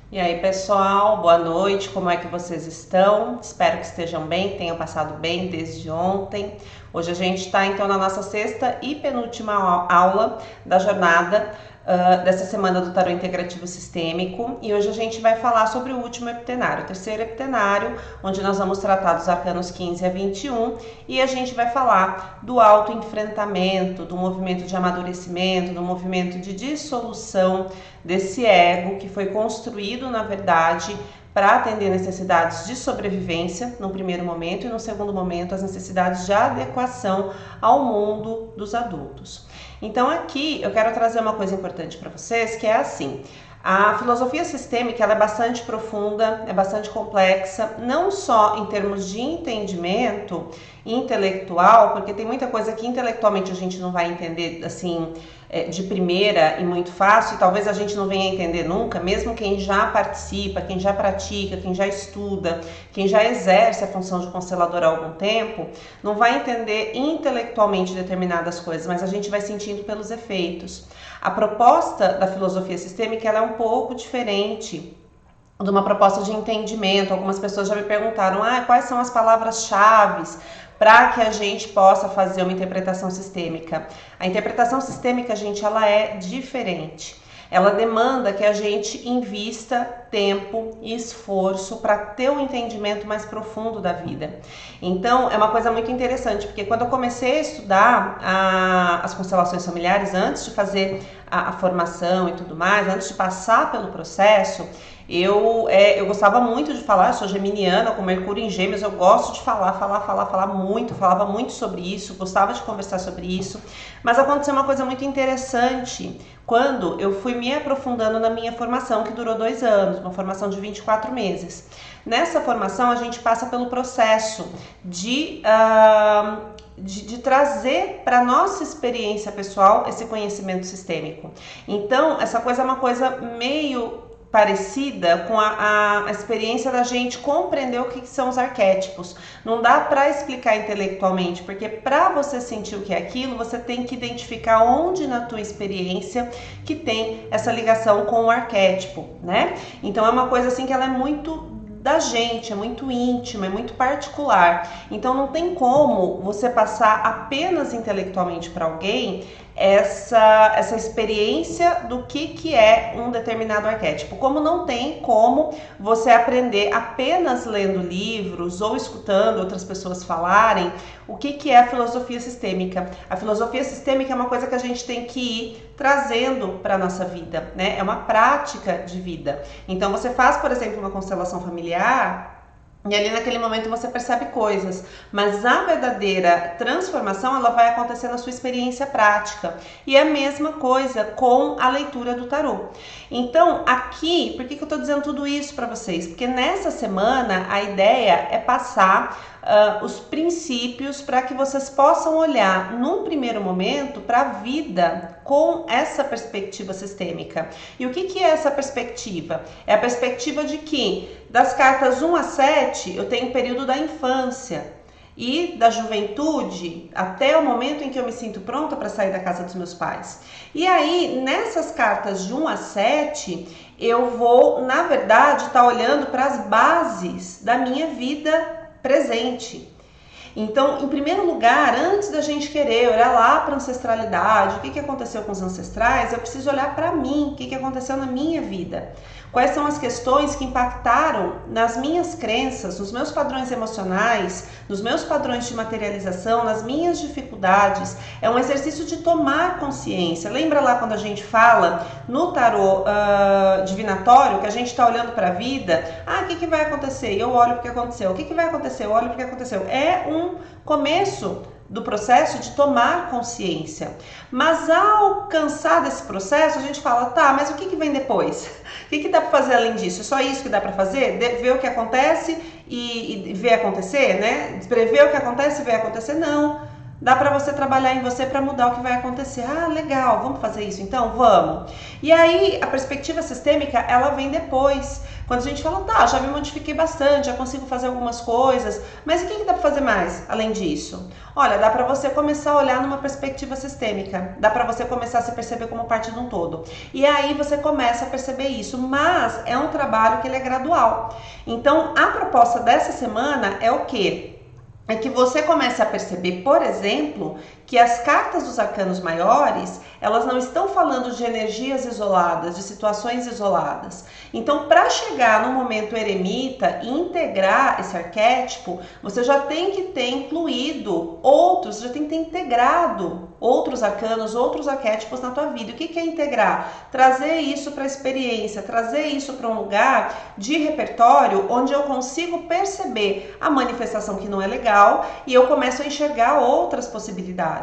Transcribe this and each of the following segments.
E aí, pessoal, boa noite, como é que vocês estão? Espero que estejam bem, que tenham passado bem desde ontem. Hoje a gente está então na nossa sexta e penúltima aula da jornada dessa semana do Tarô Integrativo Sistêmico, e hoje a gente vai falar sobre o último epitenário, o terceiro epitenário, onde nós vamos tratar dos arcanos 15 a 21, e a gente vai falar do autoenfrentamento, do movimento de amadurecimento, do movimento de dissolução desse ego que foi construído, na verdade, para atender necessidades de sobrevivência no primeiro momento e no segundo momento as necessidades de adequação ao mundo dos adultos. Então aqui eu quero trazer uma coisa importante para vocês, que é assim: a filosofia sistêmica ela é bastante profunda, é bastante complexa, não só em termos de entendimento intelectual, porque tem muita coisa que intelectualmente a gente não vai entender assim de primeira e muito fácil, e talvez a gente não venha a entender nunca, mesmo quem já participa, quem já pratica, quem já estuda, quem já exerce a função de constelador há algum tempo, não vai entender intelectualmente determinadas coisas, mas a gente vai sentindo pelos efeitos. A proposta da filosofia sistêmica ela é um pouco diferente de uma proposta de entendimento. Algumas pessoas já me perguntaram quais são as palavras-chave para que a gente possa fazer uma interpretação sistêmica. A interpretação sistêmica, gente, ela é diferente. Ela demanda que a gente invista tempo e esforço para ter um entendimento mais profundo da vida. Então, é uma coisa muito interessante, porque quando eu comecei a estudar as constelações familiares, antes de fazer a formação e tudo mais, antes de passar pelo processo, eu gostava muito de falar, eu sou geminiana, com Mercúrio em Gêmeos, eu gosto de falar muito, falava muito sobre isso, gostava de conversar sobre isso, mas aconteceu uma coisa muito interessante quando eu fui me aprofundando na minha formação, que durou 2 anos, uma formação de 24 meses. Nessa formação, a gente passa pelo processo de trazer para nossa experiência pessoal esse conhecimento sistêmico. Então, essa coisa é uma coisa meio parecida com a experiência da gente compreender o que são os arquétipos. Não dá para explicar intelectualmente, porque para você sentir o que é aquilo, você tem que identificar onde na tua experiência que tem essa ligação com o arquétipo, né? Então é uma coisa assim que ela é muito da gente, é muito íntima, é muito particular. Então não tem como você passar apenas intelectualmente para alguém essa experiência do que é um determinado arquétipo. Como não tem como você aprender apenas lendo livros ou escutando outras pessoas falarem o que é a filosofia sistêmica. A filosofia sistêmica é uma coisa que a gente tem que ir trazendo para a nossa vida, né? É uma prática de vida. Então você faz, por exemplo, uma constelação familiar, e ali naquele momento você percebe coisas, mas a verdadeira transformação ela vai acontecer na sua experiência prática. E é a mesma coisa com a leitura do tarô. Então aqui, por que eu estou dizendo tudo isso para vocês? Porque nessa semana a ideia é passar os princípios para que vocês possam olhar num primeiro momento para a vida com essa perspectiva sistêmica. E o que é essa perspectiva? É a perspectiva de que das cartas 1 a 7 eu tenho o período da infância e da juventude até o momento em que eu me sinto pronta para sair da casa dos meus pais. E aí, nessas cartas de 1 a 7, eu vou, na verdade, estar olhando para as bases da minha vida presente. Então, em primeiro lugar, antes da gente querer olhar lá para a ancestralidade, o que aconteceu com os ancestrais, eu preciso olhar para mim, o que aconteceu na minha vida. Quais são as questões que impactaram nas minhas crenças, nos meus padrões emocionais, nos meus padrões de materialização, nas minhas dificuldades. É um exercício de tomar consciência. Lembra lá quando a gente fala no tarô divinatório, que a gente está olhando para a vida? O que vai acontecer? Eu olho para o que aconteceu. O que vai acontecer? Eu olho para o que aconteceu. É um começo do processo de tomar consciência. Mas ao cansar desse processo, a gente fala, tá, mas o que vem depois? O que dá para fazer além disso? É só isso que dá para fazer? Ver o que acontece e ver acontecer, né? Prever o que acontece e ver acontecer? Não. Dá para você trabalhar em você para mudar o que vai acontecer. Ah, legal, vamos fazer isso então? Vamos. E aí, a perspectiva sistêmica, ela vem depois. Quando a gente fala, tá, já me modifiquei bastante, já consigo fazer algumas coisas, mas o que dá para fazer mais além disso? Olha, dá para você começar a olhar numa perspectiva sistêmica, dá para você começar a se perceber como parte de um todo. E aí você começa a perceber isso, mas é um trabalho que ele é gradual. Então, a proposta dessa semana é o quê? É que você comece a perceber, por exemplo, que as cartas dos arcanos maiores, elas não estão falando de energias isoladas, de situações isoladas. Então, para chegar no momento eremita e integrar esse arquétipo, você já tem que ter incluído outros, já tem que ter integrado outros arcanos, outros arquétipos na tua vida. O que é integrar? Trazer isso para a experiência, trazer isso para um lugar de repertório onde eu consigo perceber a manifestação que não é legal e eu começo a enxergar outras possibilidades.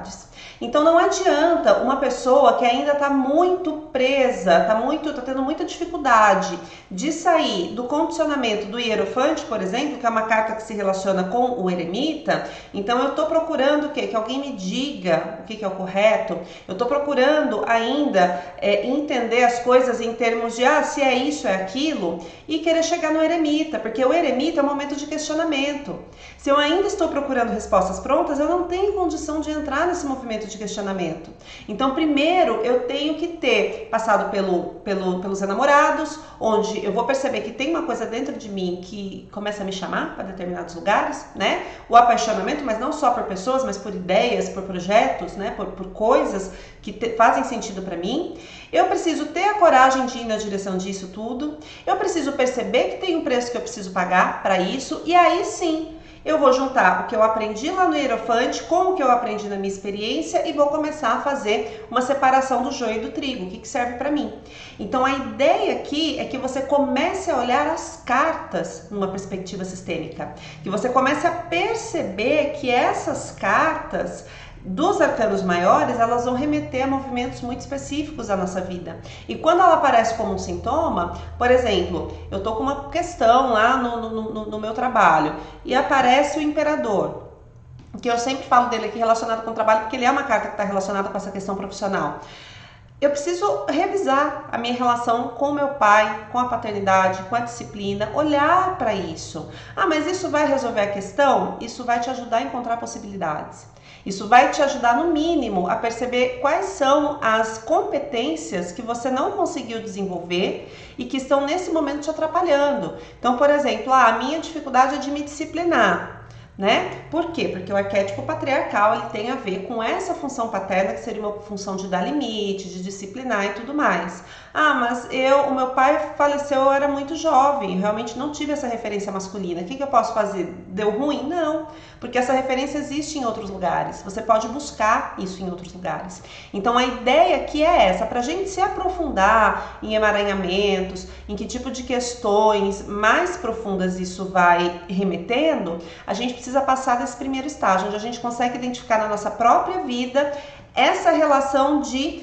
Então não adianta uma pessoa que ainda está muito presa, tá tendo muita dificuldade de sair do condicionamento do Hierofante, por exemplo, que é uma carta que se relaciona com o eremita. Então eu estou procurando o quê? Que alguém me diga o que é o correto. Eu estou procurando ainda entender as coisas em termos de se é isso, é aquilo, e querer chegar no eremita, porque o eremita é um momento de questionamento. Se eu ainda estou procurando respostas prontas, eu não tenho condição de entrar nesse movimento de questionamento. Então, primeiro, eu tenho que ter passado pelos enamorados, onde eu vou perceber que tem uma coisa dentro de mim que começa a me chamar para determinados lugares, né? O apaixonamento, mas não só por pessoas, mas por ideias, por projetos, né? Por coisas que fazem sentido para mim. Eu preciso ter a coragem de ir na direção disso tudo. Eu preciso perceber que tem um preço que eu preciso pagar para isso. E aí sim, eu vou juntar o que eu aprendi lá no Hierofante com o que eu aprendi na minha experiência e vou começar a fazer uma separação do joio e do trigo, o que serve para mim. Então a ideia aqui é que você comece a olhar as cartas numa perspectiva sistêmica, que você comece a perceber que essas cartas dos arcanos maiores, elas vão remeter a movimentos muito específicos da nossa vida. E quando ela aparece como um sintoma, por exemplo, eu tô com uma questão lá no meu trabalho e aparece o imperador, que eu sempre falo dele aqui relacionado com o trabalho, porque ele é uma carta que está relacionada com essa questão profissional. Eu preciso revisar a minha relação com o meu pai, com a paternidade, com a disciplina, olhar para isso. Mas isso vai resolver a questão? Isso vai te ajudar a encontrar possibilidades. Isso vai te ajudar, no mínimo, a perceber quais são as competências que você não conseguiu desenvolver e que estão nesse momento te atrapalhando. Então, por exemplo, a minha dificuldade é de me disciplinar. Né? Por quê? Porque o arquétipo patriarcal ele tem a ver com essa função paterna, que seria uma função de dar limite, de disciplinar e tudo mais. Mas o meu pai faleceu, eu era muito jovem, realmente não tive essa referência masculina. O que eu posso fazer? Deu ruim? Não, porque essa referência existe em outros lugares. Você pode buscar isso em outros lugares. Então a ideia aqui é essa, para a gente se aprofundar em emaranhamentos, em que tipo de questões mais profundas isso vai remetendo, a gente precisa passar desse primeiro estágio, onde a gente consegue identificar na nossa própria vida essa relação de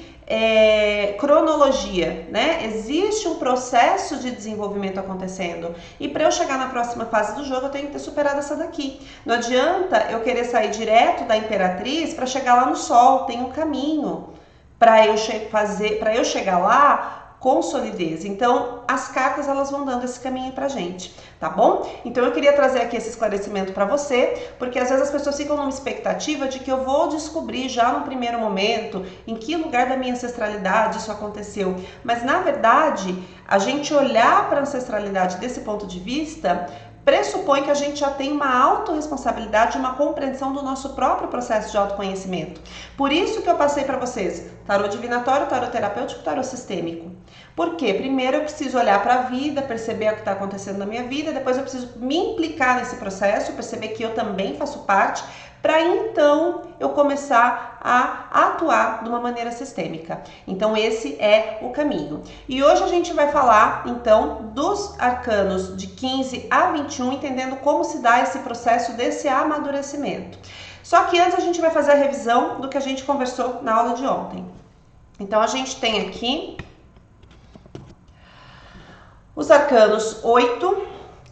cronologia, né? Existe um processo de desenvolvimento acontecendo e para eu chegar na próxima fase do jogo eu tenho que ter superado essa daqui. Não adianta eu querer sair direto da Imperatriz para chegar lá no Sol, tem um caminho para eu chegar lá com solidez. Então, as cartas elas vão dando esse caminho pra gente, tá bom? Então, eu queria trazer aqui esse esclarecimento para você, porque às vezes as pessoas ficam numa expectativa de que eu vou descobrir já no primeiro momento em que lugar da minha ancestralidade isso aconteceu. Mas, na verdade, a gente olhar para a ancestralidade desse ponto de vista pressupõe que a gente já tem uma autorresponsabilidade, uma compreensão do nosso próprio processo de autoconhecimento. Por isso que eu passei para vocês tarô divinatório, tarô terapêutico, tarô sistêmico. Por quê? Primeiro eu preciso olhar para a vida, perceber o que está acontecendo na minha vida, depois eu preciso me implicar nesse processo, perceber que eu também faço parte, para então eu começar a atuar de uma maneira sistêmica. Então esse é o caminho. E hoje a gente vai falar então dos arcanos de 15 a 21, entendendo como se dá esse processo desse amadurecimento. Só que antes a gente vai fazer a revisão do que a gente conversou na aula de ontem. Então a gente tem aqui os arcanos 8,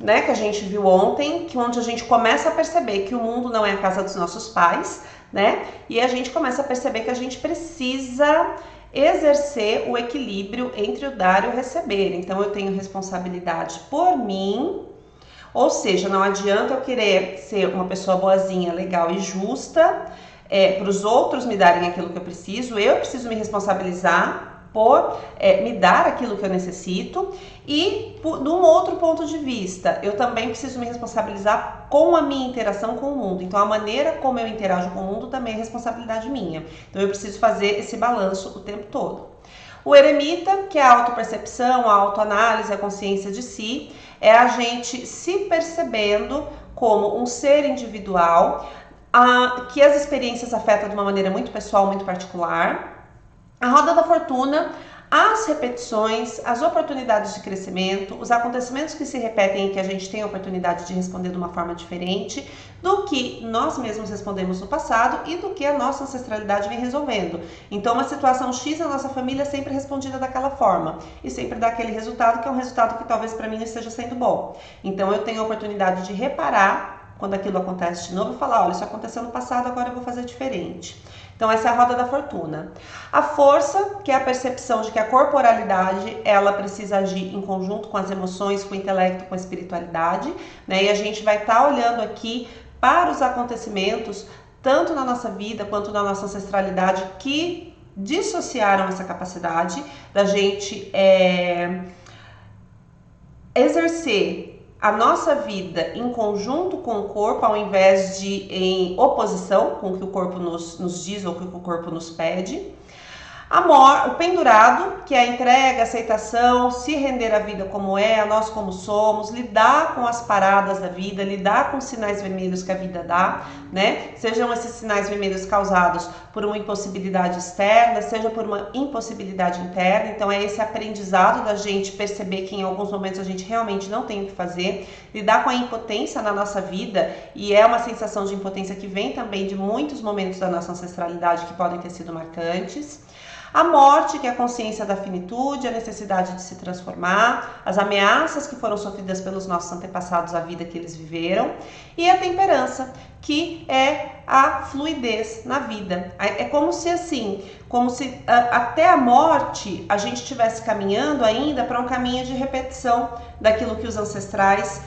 né, que a gente viu ontem, que onde a gente começa a perceber que o mundo não é a casa dos nossos pais, né? E a gente começa a perceber que a gente precisa exercer o equilíbrio entre o dar e o receber. Então eu tenho responsabilidade por mim, ou seja, não adianta eu querer ser uma pessoa boazinha, legal e justa, para os outros me darem aquilo que eu preciso me responsabilizar por me dar aquilo que eu necessito e, num outro ponto de vista, eu também preciso me responsabilizar com a minha interação com o mundo. Então, a maneira como eu interajo com o mundo também é responsabilidade minha. Então, eu preciso fazer esse balanço o tempo todo. O eremita, que é a autopercepção, a autoanálise, a consciência de si, é a gente se percebendo como um ser individual, que as experiências afetam de uma maneira muito pessoal, muito particular. A roda da fortuna, as repetições, as oportunidades de crescimento, os acontecimentos que se repetem e que a gente tem a oportunidade de responder de uma forma diferente do que nós mesmos respondemos no passado e do que a nossa ancestralidade vem resolvendo. Então, uma situação X na nossa família é sempre respondida daquela forma e sempre dá aquele resultado que é um resultado que talvez para mim não esteja sendo bom. Então, eu tenho a oportunidade de reparar quando aquilo acontece de novo e falar, olha, isso aconteceu no passado, agora eu vou fazer diferente. Então essa é a roda da fortuna. A força, que é a percepção de que a corporalidade, ela precisa agir em conjunto com as emoções, com o intelecto, com a espiritualidade, né? E a gente vai estar olhando aqui para os acontecimentos, tanto na nossa vida quanto na nossa ancestralidade, que dissociaram essa capacidade da gente exercer a nossa vida em conjunto com o corpo, ao invés de em oposição com o que o corpo nos diz ou o que o corpo nos pede. O pendurado, que é a entrega, a aceitação, se render à vida como é, a nós como somos, lidar com as paradas da vida, lidar com os sinais vermelhos que a vida dá, né? Sejam esses sinais vermelhos causados por uma impossibilidade externa, seja por uma impossibilidade interna. Então é esse aprendizado da gente perceber que em alguns momentos a gente realmente não tem o que fazer, lidar com a impotência na nossa vida, e é uma sensação de impotência que vem também de muitos momentos da nossa ancestralidade que podem ter sido marcantes. A morte, que é a consciência da finitude, a necessidade de se transformar, as ameaças que foram sofridas pelos nossos antepassados à vida que eles viveram. E a temperança, que é a fluidez na vida. É como se até a morte a gente estivesse caminhando ainda para um caminho de repetição daquilo que os ancestrais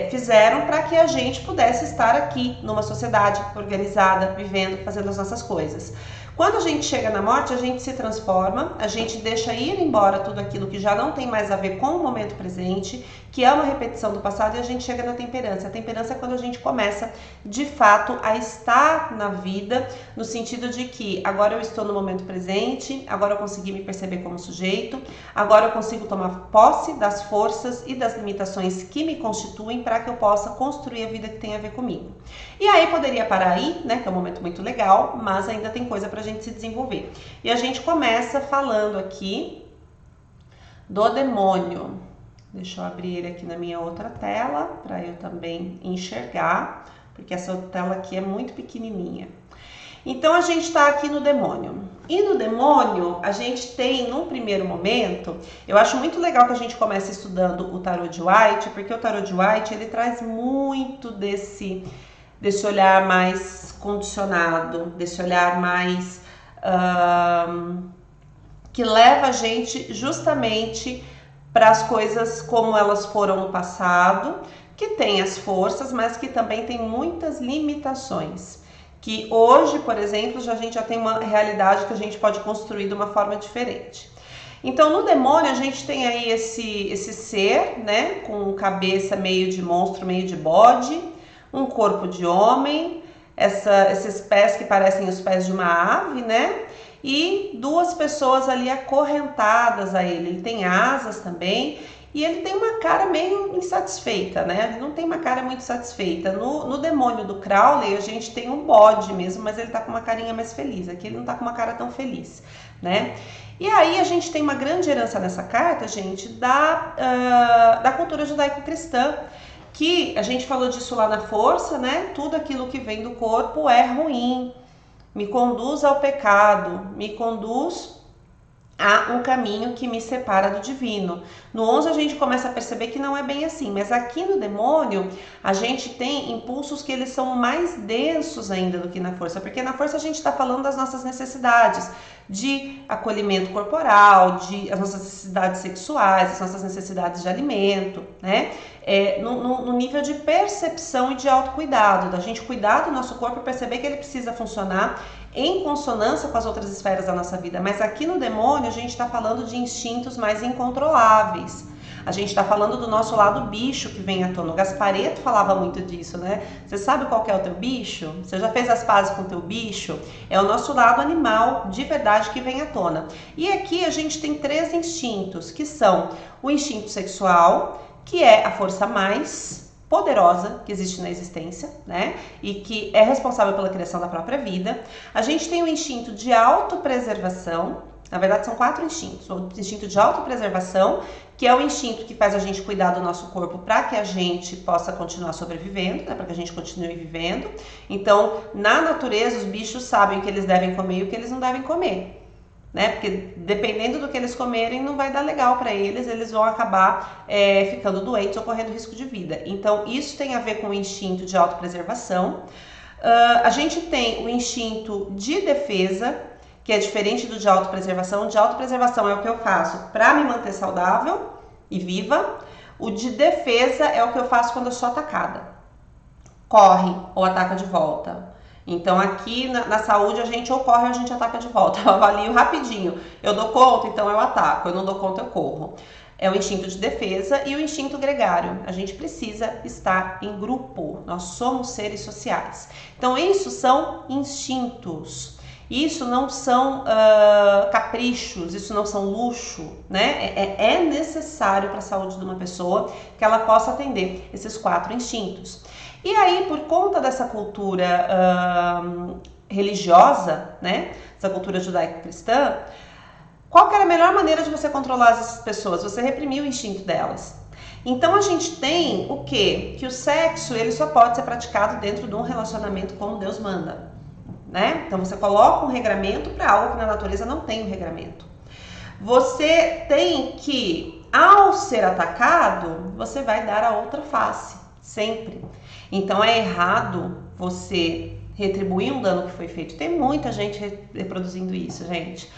fizeram para que a gente pudesse estar aqui numa sociedade organizada, vivendo, fazendo as nossas coisas. Quando a gente chega na morte, a gente se transforma, a gente deixa ir embora tudo aquilo que já não tem mais a ver com o momento presente, que é uma repetição do passado, e a gente chega na temperança. A temperança é quando a gente começa, de fato, a estar na vida, no sentido de que agora eu estou no momento presente, agora eu consegui me perceber como sujeito, agora eu consigo tomar posse das forças e das limitações que me constituem para que eu possa construir a vida que tem a ver comigo. E aí poderia parar aí, né, que é um momento muito legal, mas ainda tem coisa pra gente se desenvolver. E a gente começa falando aqui do demônio. Deixa eu abrir ele aqui na minha outra tela para eu também enxergar, porque essa tela aqui é muito pequenininha. Então a gente está aqui no demônio. E no demônio a gente tem, num primeiro momento, eu acho muito legal que a gente comece estudando o tarô de White, porque o tarô de White ele traz muito desse olhar mais condicionado, desse olhar mais que leva a gente justamente para as coisas como elas foram no passado, que tem as forças, mas que também tem muitas limitações. Que hoje, por exemplo, a gente já tem uma realidade que a gente pode construir de uma forma diferente. Então, no demônio, a gente tem aí esse ser, né, com cabeça meio de monstro, meio de bode, um corpo de homem, esses pés que parecem os pés de uma ave, né? E duas pessoas ali acorrentadas a ele. Ele tem asas também e ele tem uma cara meio insatisfeita, né? Ele não tem uma cara muito satisfeita. No demônio do Crowley, a gente tem um bode mesmo, mas ele tá com uma carinha mais feliz. Aqui ele não tá com uma cara tão feliz, né? E aí a gente tem uma grande herança nessa carta, gente, da cultura judaico-cristã, que a gente falou disso lá na força, né? Tudo aquilo que vem do corpo é ruim, me conduz ao pecado, me conduz há um caminho que me separa do divino. No 11 a gente começa a perceber que não é bem assim, mas aqui no demônio a gente tem impulsos que eles são mais densos ainda do que na força, porque na força a gente está falando das nossas necessidades de acolhimento corporal, de as nossas necessidades sexuais, as nossas necessidades de alimento, né? No nível de percepção e de autocuidado, da gente cuidar do nosso corpo e perceber que ele precisa funcionar em consonância com as outras esferas da nossa vida. Mas aqui no demônio a gente está falando de instintos mais incontroláveis. A gente está falando do nosso lado bicho que vem à tona. O Gasparetto falava muito disso, né? Você sabe qual que é o teu bicho? Você já fez as pazes com o teu bicho? É o nosso lado animal de verdade que vem à tona. E aqui a gente tem 3 instintos, que são o instinto sexual, que é a força mais poderosa que existe na existência, né? E que é responsável pela criação da própria vida. A gente tem o instinto de autopreservação. Na verdade, são 4 instintos. O instinto de autopreservação, que é o instinto que faz a gente cuidar do nosso corpo para que a gente possa continuar sobrevivendo, né? Para que a gente continue vivendo. Então, na natureza, os bichos sabem o que eles devem comer e o que eles não devem comer, né? Porque dependendo do que eles comerem, não vai dar legal para eles, eles vão acabar ficando doentes ou correndo risco de vida. Então, isso tem a ver com o instinto de autopreservação. A gente tem o instinto de defesa, que é diferente do de autopreservação. O de autopreservação é o que eu faço para me manter saudável e viva. O de defesa é o que eu faço quando eu sou atacada. Corre ou ataca de volta. Então aqui na saúde a gente ou corre ou a gente ataca de volta. Eu avalio rapidinho. Eu dou conta, então eu ataco. Eu não dou conta, eu corro. É o instinto de defesa e o instinto gregário. A gente precisa estar em grupo. Nós somos seres sociais. Então isso são instintos. Isso não são caprichos, isso não são luxo, né? É necessário para a saúde de uma pessoa que ela possa atender esses 4 instintos. E aí, por conta dessa cultura religiosa, né? Essa cultura judaico-cristã, qual que era a melhor maneira de você controlar essas pessoas? Você reprimir o instinto delas. Então a gente tem o quê? Que o sexo ele só pode ser praticado dentro de um relacionamento como Deus manda. Né? Então você coloca um regramento para algo que na natureza não tem um regramento. Você tem que, ao ser atacado, você vai dar a outra face, sempre. Então é errado você retribuir um dano que foi feito. Tem muita gente reproduzindo isso, gente.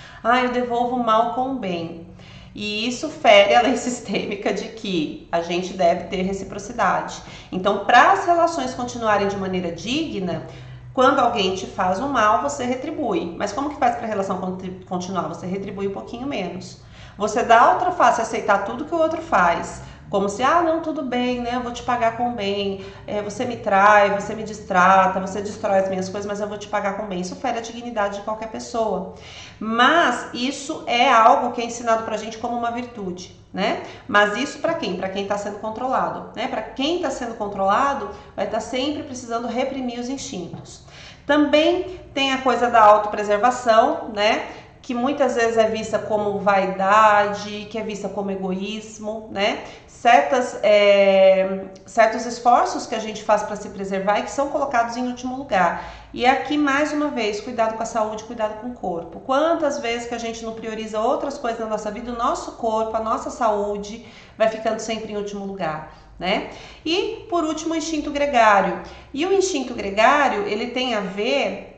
Eu devolvo o mal com o bem. E isso fere a lei sistêmica de que a gente deve ter reciprocidade. Então, para as relações continuarem de maneira digna, quando alguém te faz um mal, você retribui. Mas como que faz para a relação continuar? Você retribui um pouquinho menos. Você dá a outra face, aceitar tudo que o outro faz. Como se, não, tudo bem, né? Eu vou te pagar com bem. Você me trai, você me distrata, você destrói as minhas coisas, mas eu vou te pagar com bem. Isso fere a dignidade de qualquer pessoa. Mas isso é algo que é ensinado pra gente como uma virtude, né? Mas isso para quem? Para quem está sendo controlado, né? Para quem está sendo controlado, vai estar sempre precisando reprimir os instintos. Também tem a coisa da autopreservação, né? Que muitas vezes é vista como vaidade, que é vista como egoísmo, né? Certos esforços que a gente faz para se preservar e que são colocados em último lugar. E aqui, mais uma vez, cuidado com a saúde, cuidado com o corpo. Quantas vezes que a gente não prioriza outras coisas na nossa vida, o nosso corpo, a nossa saúde vai ficando sempre em último lugar, né? E, por último, o instinto gregário. E o instinto gregário, ele tem a ver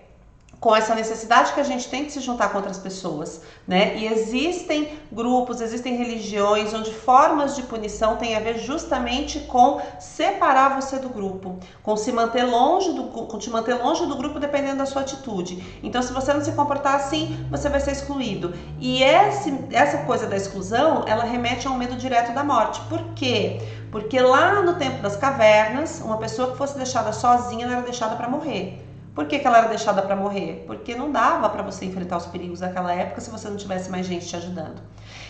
com essa necessidade que a gente tem de se juntar com outras pessoas, né? E existem grupos, existem religiões onde formas de punição têm a ver justamente com separar você do grupo, com te manter longe do grupo dependendo da sua atitude. Então, se você não se comportar assim, você vai ser excluído. E essa coisa da exclusão, ela remete a um medo direto da morte. Por quê? Porque lá no tempo das cavernas, uma pessoa que fosse deixada sozinha, ela era deixada para morrer. Por que ela era deixada para morrer? Porque não dava para você enfrentar os perigos daquela época se você não tivesse mais gente te ajudando.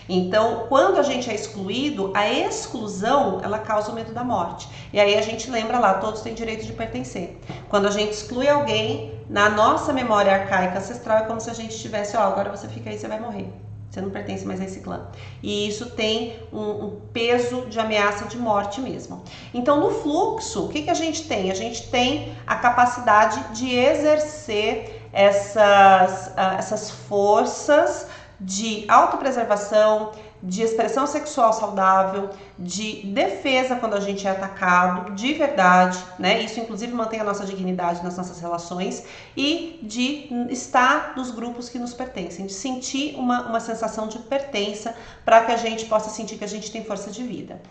Então, quando a gente é excluído, a exclusão, ela causa o medo da morte. E aí a gente lembra lá, todos têm direito de pertencer. Quando a gente exclui alguém, na nossa memória arcaica ancestral, é como se a gente tivesse, agora você fica aí, você vai morrer. Você não pertence mais a esse clã. E isso tem um peso de ameaça de morte mesmo. Então, no fluxo, o que a gente tem? A gente tem a capacidade de exercer essas forças de autopreservação, de expressão sexual saudável, de defesa quando a gente é atacado, de verdade, né? Isso inclusive mantém a nossa dignidade nas nossas relações e de estar nos grupos que nos pertencem, de sentir uma sensação de pertença para que a gente possa sentir que a gente tem força de vida.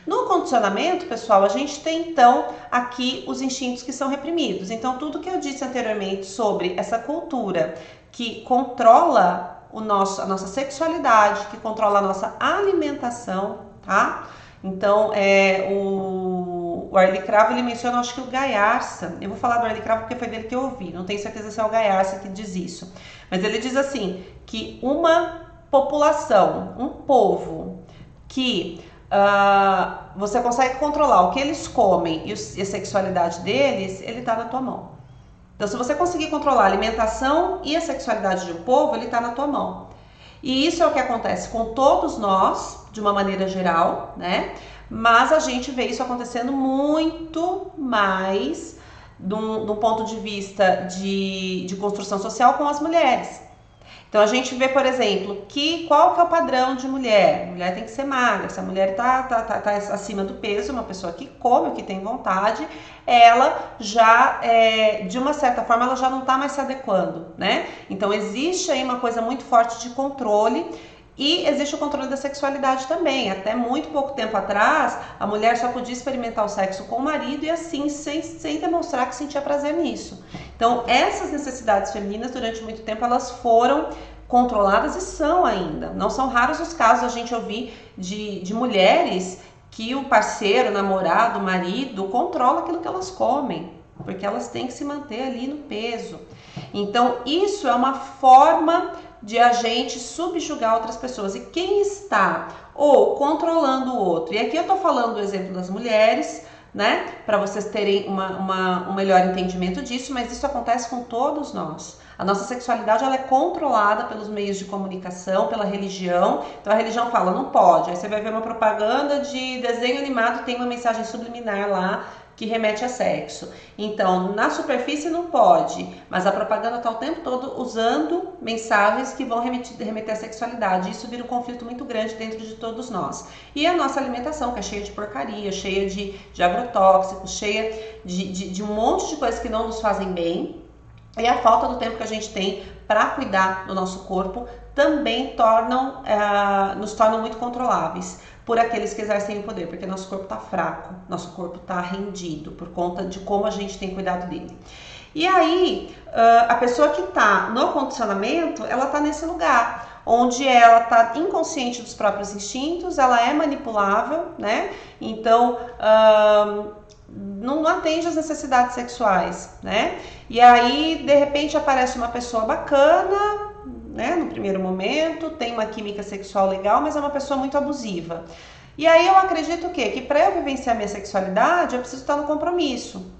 No condicionamento, pessoal, a gente tem então aqui os instintos que são reprimidos. Então, tudo que eu disse anteriormente sobre essa cultura que controla a nossa sexualidade, que controla a nossa alimentação, tá? Então, o Arlie Cravo, ele menciona, acho que o Gaiarsa, eu vou falar do Arlie Cravo porque foi dele que eu ouvi, não tenho certeza se é o Gaiarsa que diz isso, mas ele diz assim, que uma população, um povo que você consegue controlar o que eles comem e a sexualidade deles, ele tá na tua mão. Então, se você conseguir controlar a alimentação e a sexualidade de um povo, ele está na tua mão. E isso é o que acontece com todos nós, de uma maneira geral, né? Mas a gente vê isso acontecendo muito mais do ponto de vista de construção social com as mulheres. Então a gente vê, por exemplo, qual que é o padrão de mulher? A mulher tem que ser magra. Se a mulher tá acima do peso, uma pessoa que come, que tem vontade, ela já, de uma certa forma, ela já não está mais se adequando, né? Então existe aí uma coisa muito forte de controle. E existe o controle da sexualidade também. Até muito pouco tempo atrás, a mulher só podia experimentar o sexo com o marido e assim, sem demonstrar que sentia prazer nisso. Então, essas necessidades femininas, durante muito tempo, elas foram controladas e são ainda. Não são raros os casos a gente ouvir de mulheres que o parceiro, o namorado, o marido, controla aquilo que elas comem, porque elas têm que se manter ali no peso. Então, isso é uma forma de a gente subjugar outras pessoas. E quem está ou controlando o outro, e aqui eu tô falando do exemplo das mulheres, né, para vocês terem um melhor entendimento disso, mas isso acontece com todos nós. A nossa sexualidade, ela é controlada pelos meios de comunicação, pela religião. Então a religião fala, não pode. Aí você vai ver uma propaganda de desenho animado, tem uma mensagem subliminar lá, que remete a sexo. Então, na superfície não pode, mas a propaganda está o tempo todo usando mensagens que vão remeter à sexualidade. Isso vira um conflito muito grande dentro de todos nós. E a nossa alimentação, que é cheia de porcaria, cheia de agrotóxicos, cheia de um monte de coisas que não nos fazem bem, e a falta do tempo que a gente tem para cuidar do nosso corpo também nos tornam muito controláveis por aqueles que exercem o poder, porque nosso corpo está fraco, nosso corpo está rendido por conta de como a gente tem cuidado dele. E aí, a pessoa que está no condicionamento, ela está nesse lugar, onde ela está inconsciente dos próprios instintos, ela é manipulável, né? Então, não atende às necessidades sexuais, né? E aí, de repente, aparece uma pessoa bacana, né, no primeiro momento, tem uma química sexual legal, mas é uma pessoa muito abusiva. E aí eu acredito que para eu vivenciar minha sexualidade, eu preciso estar no compromisso.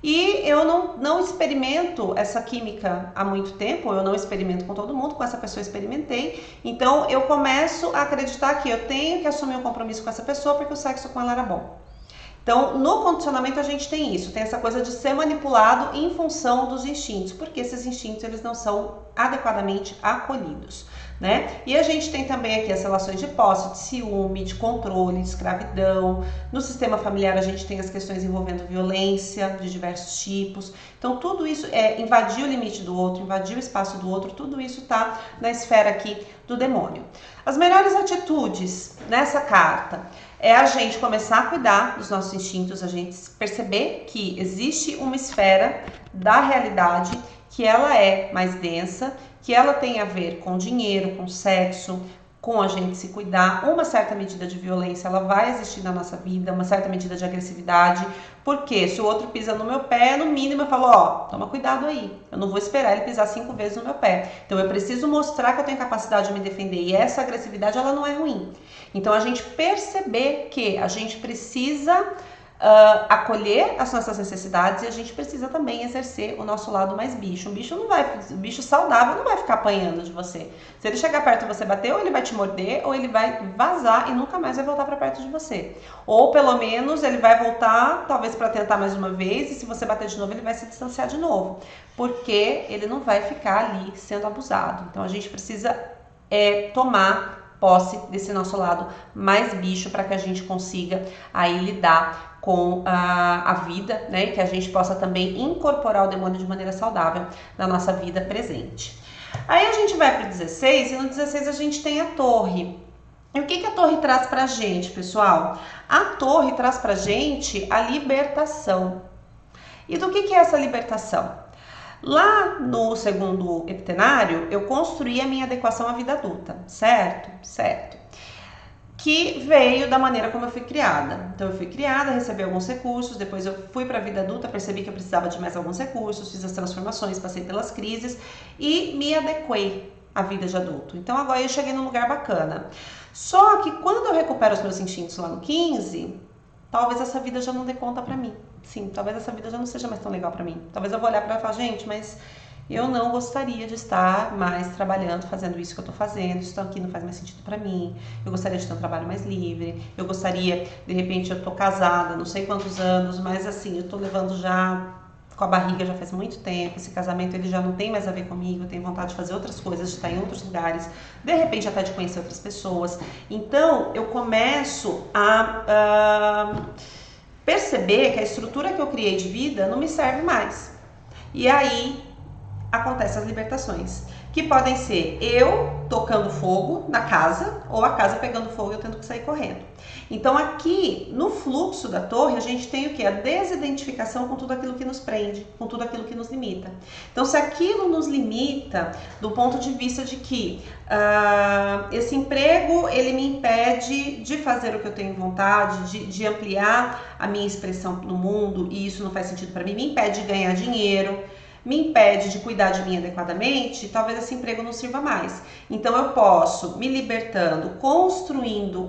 E eu não experimento essa química há muito tempo, eu não experimento com todo mundo, com essa pessoa experimentei. Então eu começo a acreditar que eu tenho que assumir um compromisso com essa pessoa porque o sexo com ela era bom. Então, no condicionamento a gente tem isso, tem essa coisa de ser manipulado em função dos instintos, porque esses instintos eles não são adequadamente acolhidos, né? E a gente tem também aqui as relações de posse, de ciúme, de controle, de escravidão. No sistema familiar a gente tem as questões envolvendo violência de diversos tipos. Então, tudo isso é invadir o limite do outro, invadir o espaço do outro, tudo isso tá na esfera aqui do demônio. As melhores atitudes nessa carta é a gente começar a cuidar dos nossos instintos, a gente perceber que existe uma esfera da realidade que ela é mais densa, que ela tem a ver com dinheiro, com sexo, com a gente se cuidar. Uma certa medida de violência, ela vai existir na nossa vida, uma certa medida de agressividade, porque se o outro pisa no meu pé, no mínimo eu falo, ó, toma cuidado aí, eu não vou esperar ele pisar 5 vezes no meu pé. Então eu preciso mostrar que eu tenho capacidade de me defender, e essa agressividade, ela não é ruim. Então a gente perceber que a gente precisa acolher as nossas necessidades e a gente precisa também exercer o nosso lado mais bicho. O bicho saudável não vai ficar apanhando de você. Se ele chegar perto de você bater, ou ele vai te morder, ou ele vai vazar e nunca mais vai voltar para perto de você. Ou pelo menos ele vai voltar, talvez para tentar mais uma vez, e se você bater de novo, ele vai se distanciar de novo, porque ele não vai ficar ali sendo abusado. Então a gente precisa é tomar posse desse nosso lado mais bicho para que a gente consiga aí lidar com a vida, né? Que a gente possa também incorporar o demônio de maneira saudável na nossa vida presente. Aí a gente vai para o 16 e no 16 a gente tem a torre. E o que a torre traz pra gente, pessoal? A torre traz pra gente a libertação. E do que é essa libertação? Lá no segundo heptenário, eu construí a minha adequação à vida adulta, certo? Certo. Que veio da maneira como eu fui criada. Então eu fui criada, recebi alguns recursos, depois eu fui para a vida adulta, percebi que eu precisava de mais alguns recursos, fiz as transformações, passei pelas crises e me adequei à vida de adulto. Então agora eu cheguei num lugar bacana. Só que quando eu recupero os meus instintos lá no 15, talvez essa vida já não dê conta pra mim. Sim, talvez essa vida já não seja mais tão legal pra mim. Talvez eu vou olhar pra ela e falar, gente, mas eu não gostaria de estar mais trabalhando, fazendo isso que eu tô fazendo. Isso aqui não faz mais sentido pra mim. Eu gostaria de ter um trabalho mais livre. Eu gostaria, de repente, eu tô casada, não sei quantos anos, mas assim, eu tô levando já com a barriga já faz muito tempo, esse casamento ele já não tem mais a ver comigo, eu tenho vontade de fazer outras coisas, de estar em outros lugares, de repente até de conhecer outras pessoas. Então eu começo a perceber que a estrutura que eu criei de vida não me serve mais. E aí acontecem as libertações, que podem ser eu tocando fogo na casa ou a casa pegando fogo e eu tendo que sair correndo. Então aqui no fluxo da torre a gente tem o que? A desidentificação com tudo aquilo que nos prende, com tudo aquilo que nos limita. Então se aquilo nos limita do ponto de vista de que esse emprego ele me impede de fazer o que eu tenho vontade, de ampliar a minha expressão no mundo e isso não faz sentido para mim, me impede de ganhar dinheiro, me impede de cuidar de mim adequadamente, talvez esse emprego não sirva mais. Então eu posso, me libertando, construindo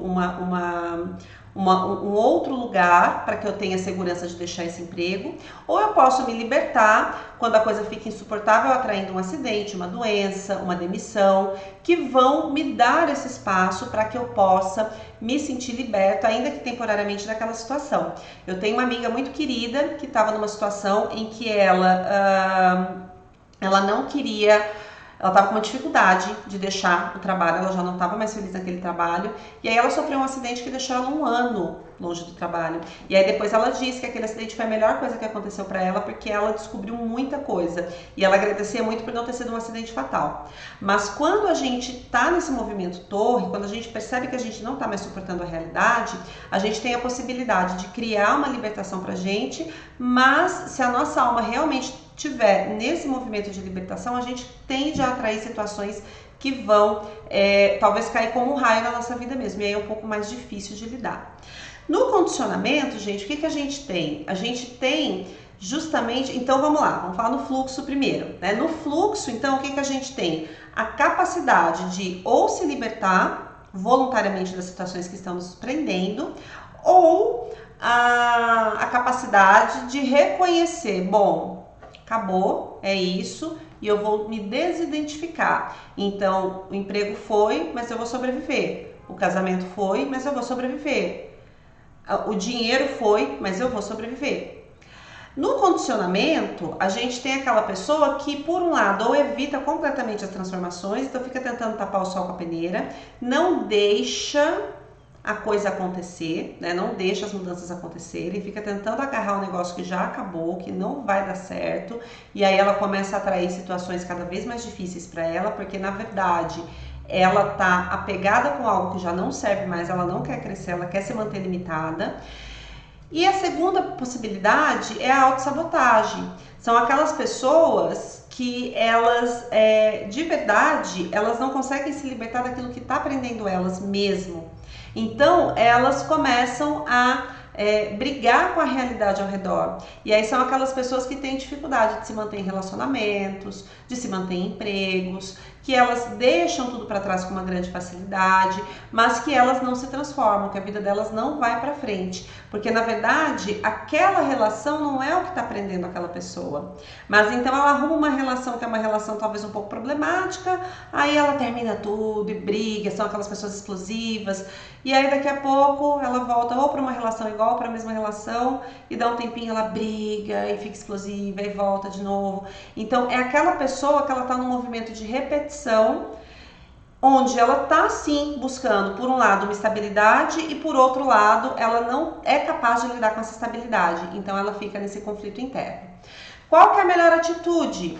um outro lugar para que eu tenha segurança de deixar esse emprego, ou eu posso me libertar quando a coisa fica insuportável, atraindo um acidente, uma doença, uma demissão, que vão me dar esse espaço para que eu possa me sentir liberta, ainda que temporariamente, daquela situação. Eu tenho uma amiga muito querida que estava numa situação em que ela não queria. Ela estava com uma dificuldade de deixar o trabalho, ela já não estava mais feliz naquele trabalho, e aí ela sofreu um acidente que deixou ela 1 ano longe do trabalho. E aí depois ela disse que aquele acidente foi a melhor coisa que aconteceu para ela, porque ela descobriu muita coisa, e ela agradecia muito por não ter sido um acidente fatal. Mas quando a gente está nesse movimento torre, quando a gente percebe que a gente não está mais suportando a realidade, a gente tem a possibilidade de criar uma libertação pra gente, mas se a nossa alma realmente tiver nesse movimento de libertação, a gente tende a atrair situações que vão talvez cair como um raio na nossa vida mesmo, e aí é um pouco mais difícil de lidar. No condicionamento, gente, o que a gente tem? A gente tem justamente, então vamos lá, vamos falar no fluxo primeiro, né? No fluxo, então, o que a gente tem? A capacidade de ou se libertar voluntariamente das situações que estão nos prendendo, ou a capacidade de reconhecer, bom, acabou, é isso, e eu vou me desidentificar. Então, o emprego foi, mas eu vou sobreviver. O casamento foi, mas eu vou sobreviver. O dinheiro foi, mas eu vou sobreviver. No condicionamento, a gente tem aquela pessoa que, por um lado, ou evita completamente as transformações, então fica tentando tapar o sol com a peneira, não deixa a coisa acontecer, né? Não deixa as mudanças acontecerem, fica tentando agarrar um negócio que já acabou, que não vai dar certo, e aí ela começa a atrair situações cada vez mais difíceis para ela, porque na verdade ela tá apegada com algo que já não serve mais, ela não quer crescer, ela quer se manter limitada. E a segunda possibilidade é a autossabotagem. São aquelas pessoas que elas, de verdade, elas não conseguem se libertar daquilo que está prendendo elas mesmo. Então, elas começam a brigar com a realidade ao redor. E aí são aquelas pessoas que têm dificuldade de se manter em relacionamentos, de se manter em empregos, que elas deixam tudo para trás com uma grande facilidade, mas que elas não se transformam, que a vida delas não vai para frente, porque na verdade aquela relação não é o que está prendendo aquela pessoa, mas então ela arruma uma relação que é uma relação talvez um pouco problemática, aí ela termina tudo e briga, são aquelas pessoas explosivas, e aí daqui a pouco ela volta ou para uma relação igual, para a mesma relação, e dá um tempinho ela briga e fica explosiva e volta de novo. Então é aquela pessoa que ela está num movimento de repetição onde ela está sim buscando, por um lado, uma estabilidade e por outro lado, ela não é capaz de lidar com essa estabilidade, então ela fica nesse conflito interno. Qual que é a melhor atitude?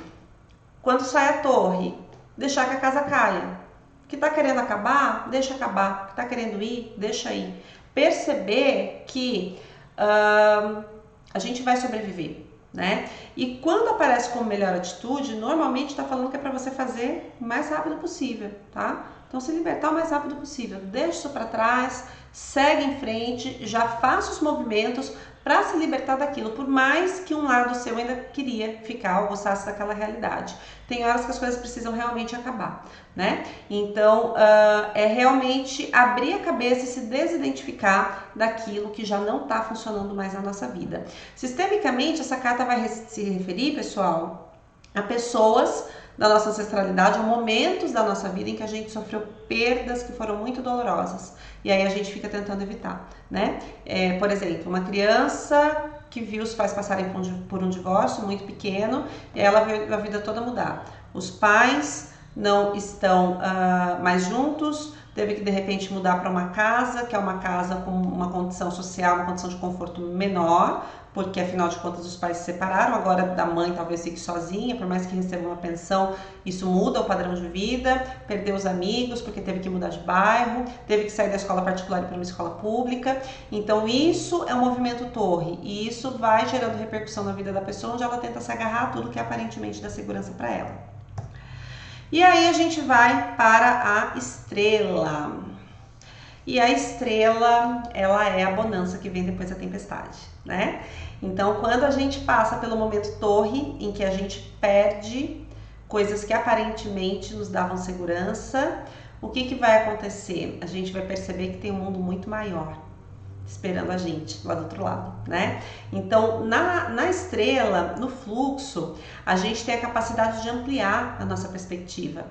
Quando sai a torre, deixar que a casa caia. Que está querendo acabar, deixa acabar. Que está querendo ir, deixa ir. Perceber que a gente vai sobreviver, né? E quando aparece como melhor atitude, normalmente está falando que é para você fazer o mais rápido possível, tá? Então se libertar o mais rápido possível, deixa isso para trás, segue em frente, já faça os movimentos para se libertar daquilo, por mais que um lado seu ainda queria ficar ou gostasse daquela realidade. Tem horas que as coisas precisam realmente acabar, né? Então, é realmente abrir a cabeça e se desidentificar daquilo que já não está funcionando mais na nossa vida. Sistemicamente, essa carta vai se referir, pessoal, a pessoas da nossa ancestralidade, ou momentos da nossa vida em que a gente sofreu perdas que foram muito dolorosas. E aí a gente fica tentando evitar, né? Por exemplo, uma criança que viu os pais passarem por um divórcio muito pequeno e ela viu a vida toda mudar. Os pais não estão mais juntos, teve que de repente mudar para uma casa, que é uma casa com uma condição social, uma condição de conforto menor, porque afinal de contas os pais se separaram, agora da mãe talvez fique sozinha, por mais que receba uma pensão, isso muda o padrão de vida, perdeu os amigos porque teve que mudar de bairro, teve que sair da escola particular para uma escola pública. Então isso é um movimento torre e isso vai gerando repercussão na vida da pessoa, onde ela tenta se agarrar a tudo que aparentemente dá segurança para ela. E aí a gente vai para a estrela. E a estrela, ela é a bonança que vem depois da tempestade, né? Então, quando a gente passa pelo momento torre, em que a gente perde coisas que aparentemente nos davam segurança, o que vai acontecer? A gente vai perceber que tem um mundo muito maior esperando a gente lá do outro lado, né? Então, na estrela, no fluxo, a gente tem a capacidade de ampliar a nossa perspectiva,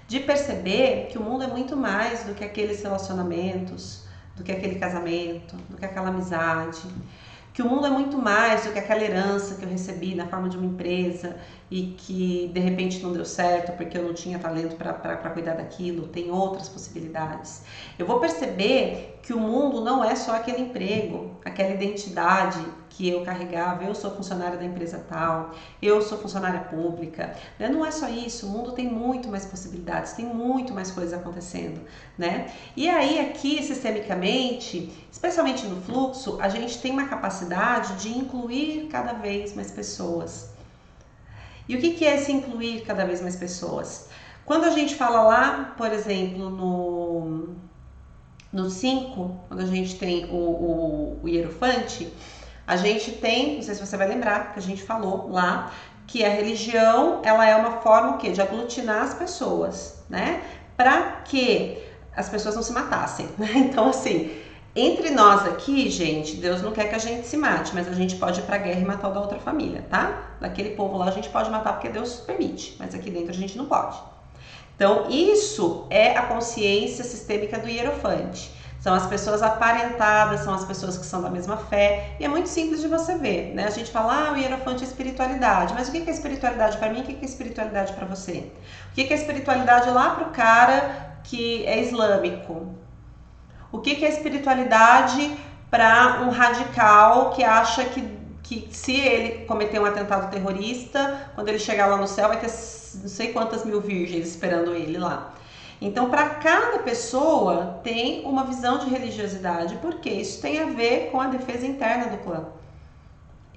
de perceber que o mundo é muito mais do que aqueles relacionamentos, do que aquele casamento, do que aquela amizade, que o mundo é muito mais do que aquela herança que eu recebi na forma de uma empresa e que de repente não deu certo porque eu não tinha talento para cuidar daquilo, tem outras possibilidades. Eu vou perceber que o mundo não é só aquele emprego, aquela identidade que eu carregava, eu sou funcionária da empresa tal, eu sou funcionária pública, né? Não é só isso, o mundo tem muito mais possibilidades, tem muito mais coisas acontecendo, né? E aí aqui, sistemicamente, especialmente no fluxo, a gente tem uma capacidade de incluir cada vez mais pessoas. E o que é esse incluir cada vez mais pessoas? Quando a gente fala lá, por exemplo, no 5, quando a gente tem o hierofante, a gente tem, não sei se você vai lembrar, que a gente falou lá, que a religião, ela é uma forma o quê? De aglutinar as pessoas, né? Para que as pessoas não se matassem, né? Então, assim, entre nós aqui, gente, Deus não quer que a gente se mate, mas a gente pode ir pra guerra e matar o da outra família, tá? Daquele povo lá a gente pode matar porque Deus permite, mas aqui dentro a gente não pode. Então, isso é a consciência sistêmica do hierofante. São as pessoas aparentadas, são as pessoas que são da mesma fé. E é muito simples de você ver, né? A gente fala, o hierofante é espiritualidade. Mas o que é espiritualidade para mim? O que é espiritualidade para você? O que é espiritualidade lá pro cara que é islâmico? O que é espiritualidade para um radical que acha que se ele cometer um atentado terrorista, quando ele chegar lá no céu vai ter não sei quantas mil virgens esperando ele lá. Então, para cada pessoa tem uma visão de religiosidade, porque isso tem a ver com a defesa interna do clã.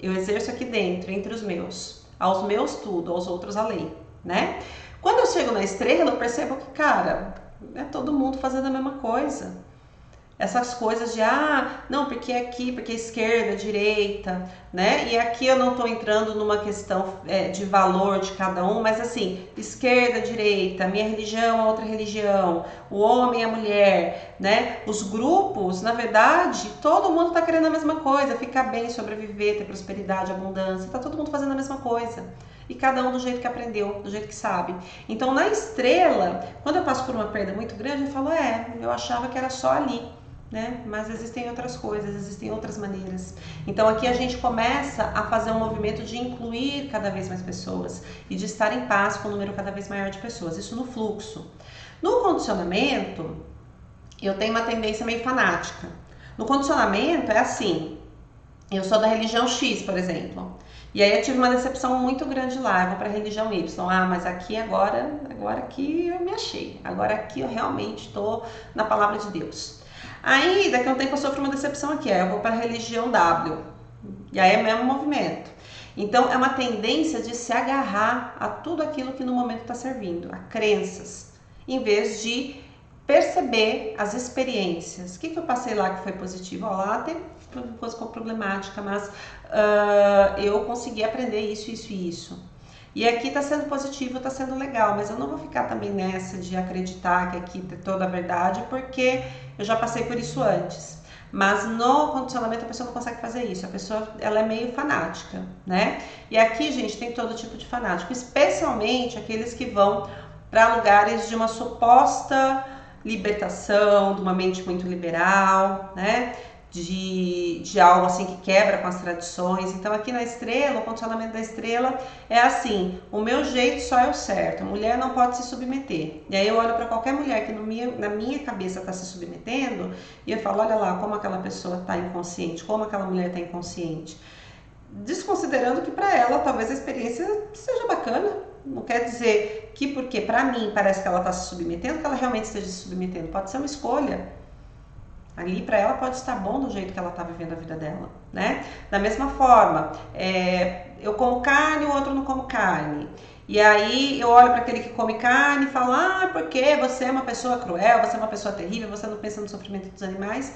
Eu exerço aqui dentro, entre os meus. Aos meus tudo, aos outros a lei, né? Quando eu chego na estrela, eu percebo que, cara, é todo mundo fazendo a mesma coisa. Essas coisas de, não, porque aqui, porque esquerda, direita, né? E aqui eu não tô entrando numa questão de valor de cada um, mas assim, esquerda, direita, minha religião, outra religião, o homem, a mulher, né? Os grupos, na verdade, todo mundo tá querendo a mesma coisa, ficar bem, sobreviver, ter prosperidade, abundância, tá todo mundo fazendo a mesma coisa. E cada um do jeito que aprendeu, do jeito que sabe. Então, na estrela, quando eu passo por uma perda muito grande, eu falo, eu achava que era só ali. Né? Mas existem outras coisas, existem outras maneiras. Então aqui a gente começa a fazer um movimento de incluir cada vez mais pessoas e de estar em paz com um número cada vez maior de pessoas. Isso no fluxo. No condicionamento, eu tenho uma tendência meio fanática. No condicionamento é assim, eu sou da religião X, por exemplo. E aí eu tive uma decepção muito grande lá, eu vou para a religião Y. Ah, mas aqui agora aqui eu me achei. Agora aqui eu realmente estou na palavra de Deus. Aí daqui a um tempo eu sofro uma decepção aqui, aí eu vou para a religião W. E aí é o mesmo movimento. Então é uma tendência de se agarrar a tudo aquilo que no momento está servindo, a crenças, em vez de perceber as experiências. O que eu passei lá que foi positivo? Ó, lá teve coisa problemática, mas eu consegui aprender isso, isso e isso. E aqui tá sendo positivo, tá sendo legal, mas eu não vou ficar também nessa de acreditar que aqui tem toda a verdade, porque eu já passei por isso antes. Mas no condicionamento a pessoa não consegue fazer isso, a pessoa ela é meio fanática, né? E aqui, gente, tem todo tipo de fanático, especialmente aqueles que vão para lugares de uma suposta libertação, de uma mente muito liberal, né? De algo assim que quebra com as tradições. Então aqui na estrela, o condicionamento da estrela é assim, o meu jeito só é o certo, a mulher não pode se submeter. E aí eu olho para qualquer mulher que na minha cabeça está se submetendo e eu falo, olha lá como aquela pessoa está inconsciente, como aquela mulher está inconsciente. Desconsiderando que para ela talvez a experiência seja bacana, não quer dizer que porque para mim parece que ela está se submetendo, que ela realmente esteja se submetendo, pode ser uma escolha. Ali para ela pode estar bom do jeito que ela está vivendo a vida dela, né? Da mesma forma, eu como carne, o outro não como carne. E aí eu olho para aquele que come carne e falo, porque você é uma pessoa cruel, você é uma pessoa terrível, você não pensa no sofrimento dos animais.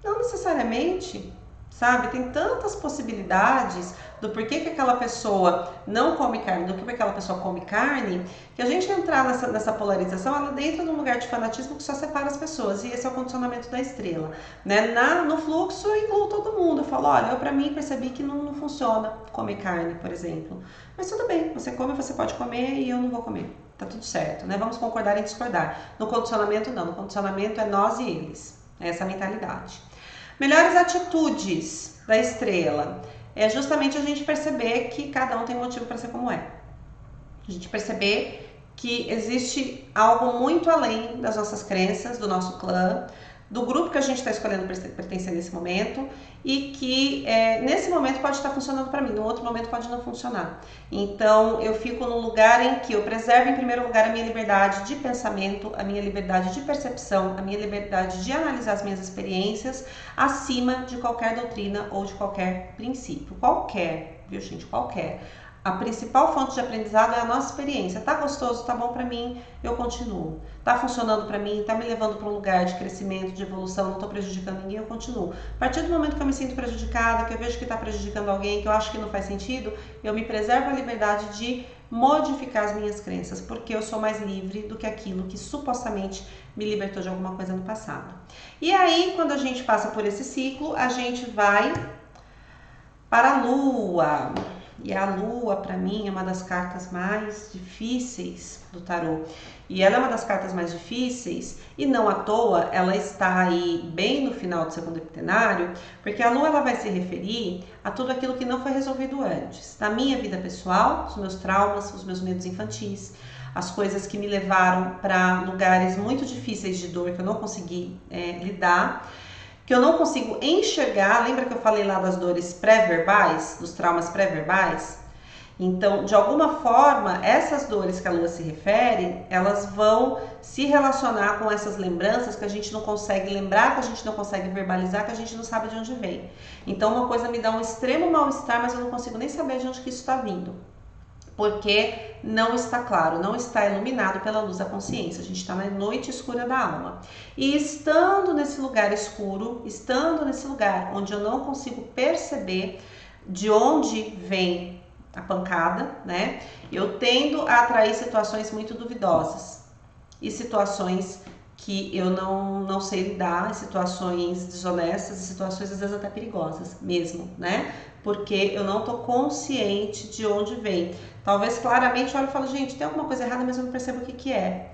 Não necessariamente, sabe? Tem tantas possibilidades do porquê que aquela pessoa não come carne, do que aquela pessoa come carne, que a gente entrar nessa polarização, ela entra num lugar de fanatismo que só separa as pessoas, e esse é o condicionamento da estrela, né? No fluxo eu incluo todo mundo, eu falo, olha, eu pra mim percebi que não funciona comer carne, por exemplo, mas tudo bem, você come, você pode comer e eu não vou comer, tá tudo certo, né? Vamos concordar em discordar. No condicionamento não, no condicionamento é nós e eles, é essa mentalidade. Melhores atitudes da estrela é justamente a gente perceber que cada um tem motivo para ser como é. A gente perceber que existe algo muito além das nossas crenças, do nosso clã, do grupo que a gente está escolhendo pertencer nesse momento e que nesse momento pode estar funcionando para mim, no outro momento pode não funcionar. Então eu fico num lugar em que eu preservo em primeiro lugar a minha liberdade de pensamento, a minha liberdade de percepção, a minha liberdade de analisar as minhas experiências acima de qualquer doutrina ou de qualquer princípio. Qualquer, viu gente? Qualquer. A principal fonte de aprendizado é a nossa experiência. Tá gostoso, tá bom pra mim, eu continuo. Tá funcionando pra mim, tá me levando pra um lugar de crescimento, de evolução, não tô prejudicando ninguém, eu continuo. A partir do momento que eu me sinto prejudicada, que eu vejo que tá prejudicando alguém, que eu acho que não faz sentido, eu me preservo a liberdade de modificar as minhas crenças, porque eu sou mais livre do que aquilo que supostamente me libertou de alguma coisa no passado. E aí, quando a gente passa por esse ciclo, a gente vai para a Lua. E a Lua, para mim, é uma das cartas mais difíceis do tarô. E ela é uma das cartas mais difíceis, e não à toa, ela está aí bem no final do segundo heptenário, porque a Lua ela vai se referir a tudo aquilo que não foi resolvido antes. Da minha vida pessoal, os meus traumas, os meus medos infantis, as coisas que me levaram para lugares muito difíceis de dor que eu não consegui lidar, que eu não consigo enxergar. Lembra que eu falei lá das dores pré-verbais, dos traumas pré-verbais? Então, de alguma forma, essas dores que a Lua se refere, elas vão se relacionar com essas lembranças que a gente não consegue lembrar, que a gente não consegue verbalizar, que a gente não sabe de onde vem. Então, uma coisa me dá um extremo mal-estar, mas eu não consigo nem saber de onde que isso está vindo. Porque não está claro, não está iluminado pela luz da consciência. A gente está na noite escura da alma. E estando nesse lugar escuro, estando nesse lugar onde eu não consigo perceber de onde vem a pancada, né? Eu tendo a atrair situações muito duvidosas e situações que eu não sei lidar, situações desonestas e situações às vezes até perigosas mesmo, né? Porque eu não tô consciente de onde vem. Talvez claramente eu olho e falo, gente, tem alguma coisa errada, mas eu não percebo o que é.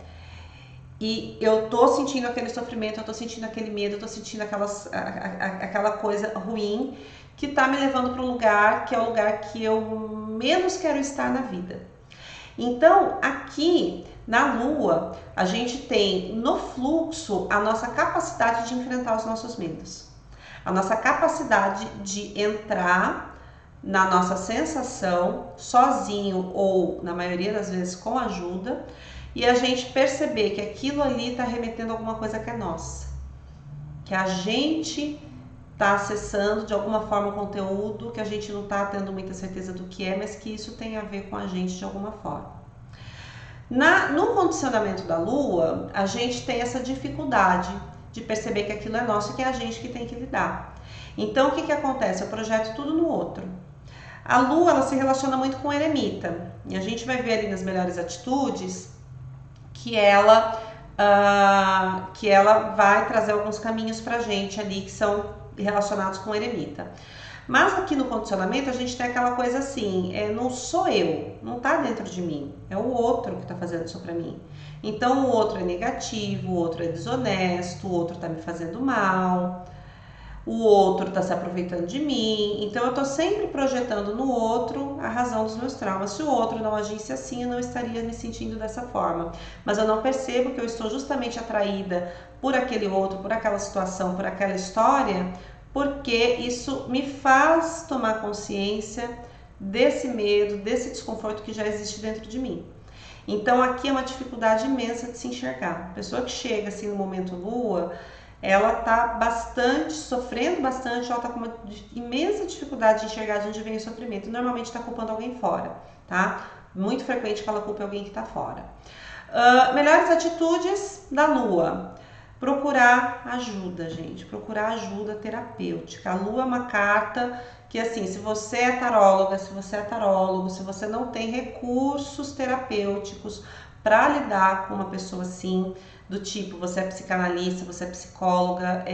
E eu tô sentindo aquele sofrimento, eu tô sentindo aquele medo, eu tô sentindo aquela coisa ruim que tá me levando para um lugar que é o lugar que eu menos quero estar na vida. Então, aqui na Lua, a gente tem no fluxo a nossa capacidade de enfrentar os nossos medos, a nossa capacidade de entrar na nossa sensação sozinho ou, na maioria das vezes, com ajuda, e a gente perceber que aquilo ali está remetendo a alguma coisa que é nossa, que a gente está acessando de alguma forma o conteúdo que a gente não está tendo muita certeza do que é, mas que isso tem a ver com a gente de alguma forma. No condicionamento da Lua, a gente tem essa dificuldade de perceber que aquilo é nosso e que é a gente que tem que lidar. Então, o que acontece? Eu projeto tudo no outro. A Lua, ela se relaciona muito com o eremita, e a gente vai ver ali nas melhores atitudes que ela vai trazer alguns caminhos pra gente ali que são relacionados com o eremita. Mas aqui no condicionamento a gente tem aquela coisa assim, não sou eu, não tá dentro de mim, é o outro que tá fazendo isso pra mim. Então o outro é negativo, o outro é desonesto, o outro tá me fazendo mal, o outro tá se aproveitando de mim. Então eu tô sempre projetando no outro a razão dos meus traumas. Se o outro não agisse assim, eu não estaria me sentindo dessa forma. Mas eu não percebo que eu estou justamente atraída por aquele outro, por aquela situação, por aquela história, porque isso me faz tomar consciência desse medo, desse desconforto que já existe dentro de mim. Então aqui é uma dificuldade imensa de se enxergar. A pessoa que chega assim no momento Lua, ela tá sofrendo bastante, ela tá com uma imensa dificuldade de enxergar de onde vem o sofrimento. Normalmente tá culpando alguém fora, tá? Muito frequente que ela culpe alguém que tá fora. Melhores atitudes da Lua. Procurar ajuda, gente. Procurar ajuda terapêutica. A Lua é uma carta que, assim, se você é taróloga, se você é tarólogo, se você não tem recursos terapêuticos para lidar com uma pessoa assim, do tipo, você é psicanalista, você é psicóloga,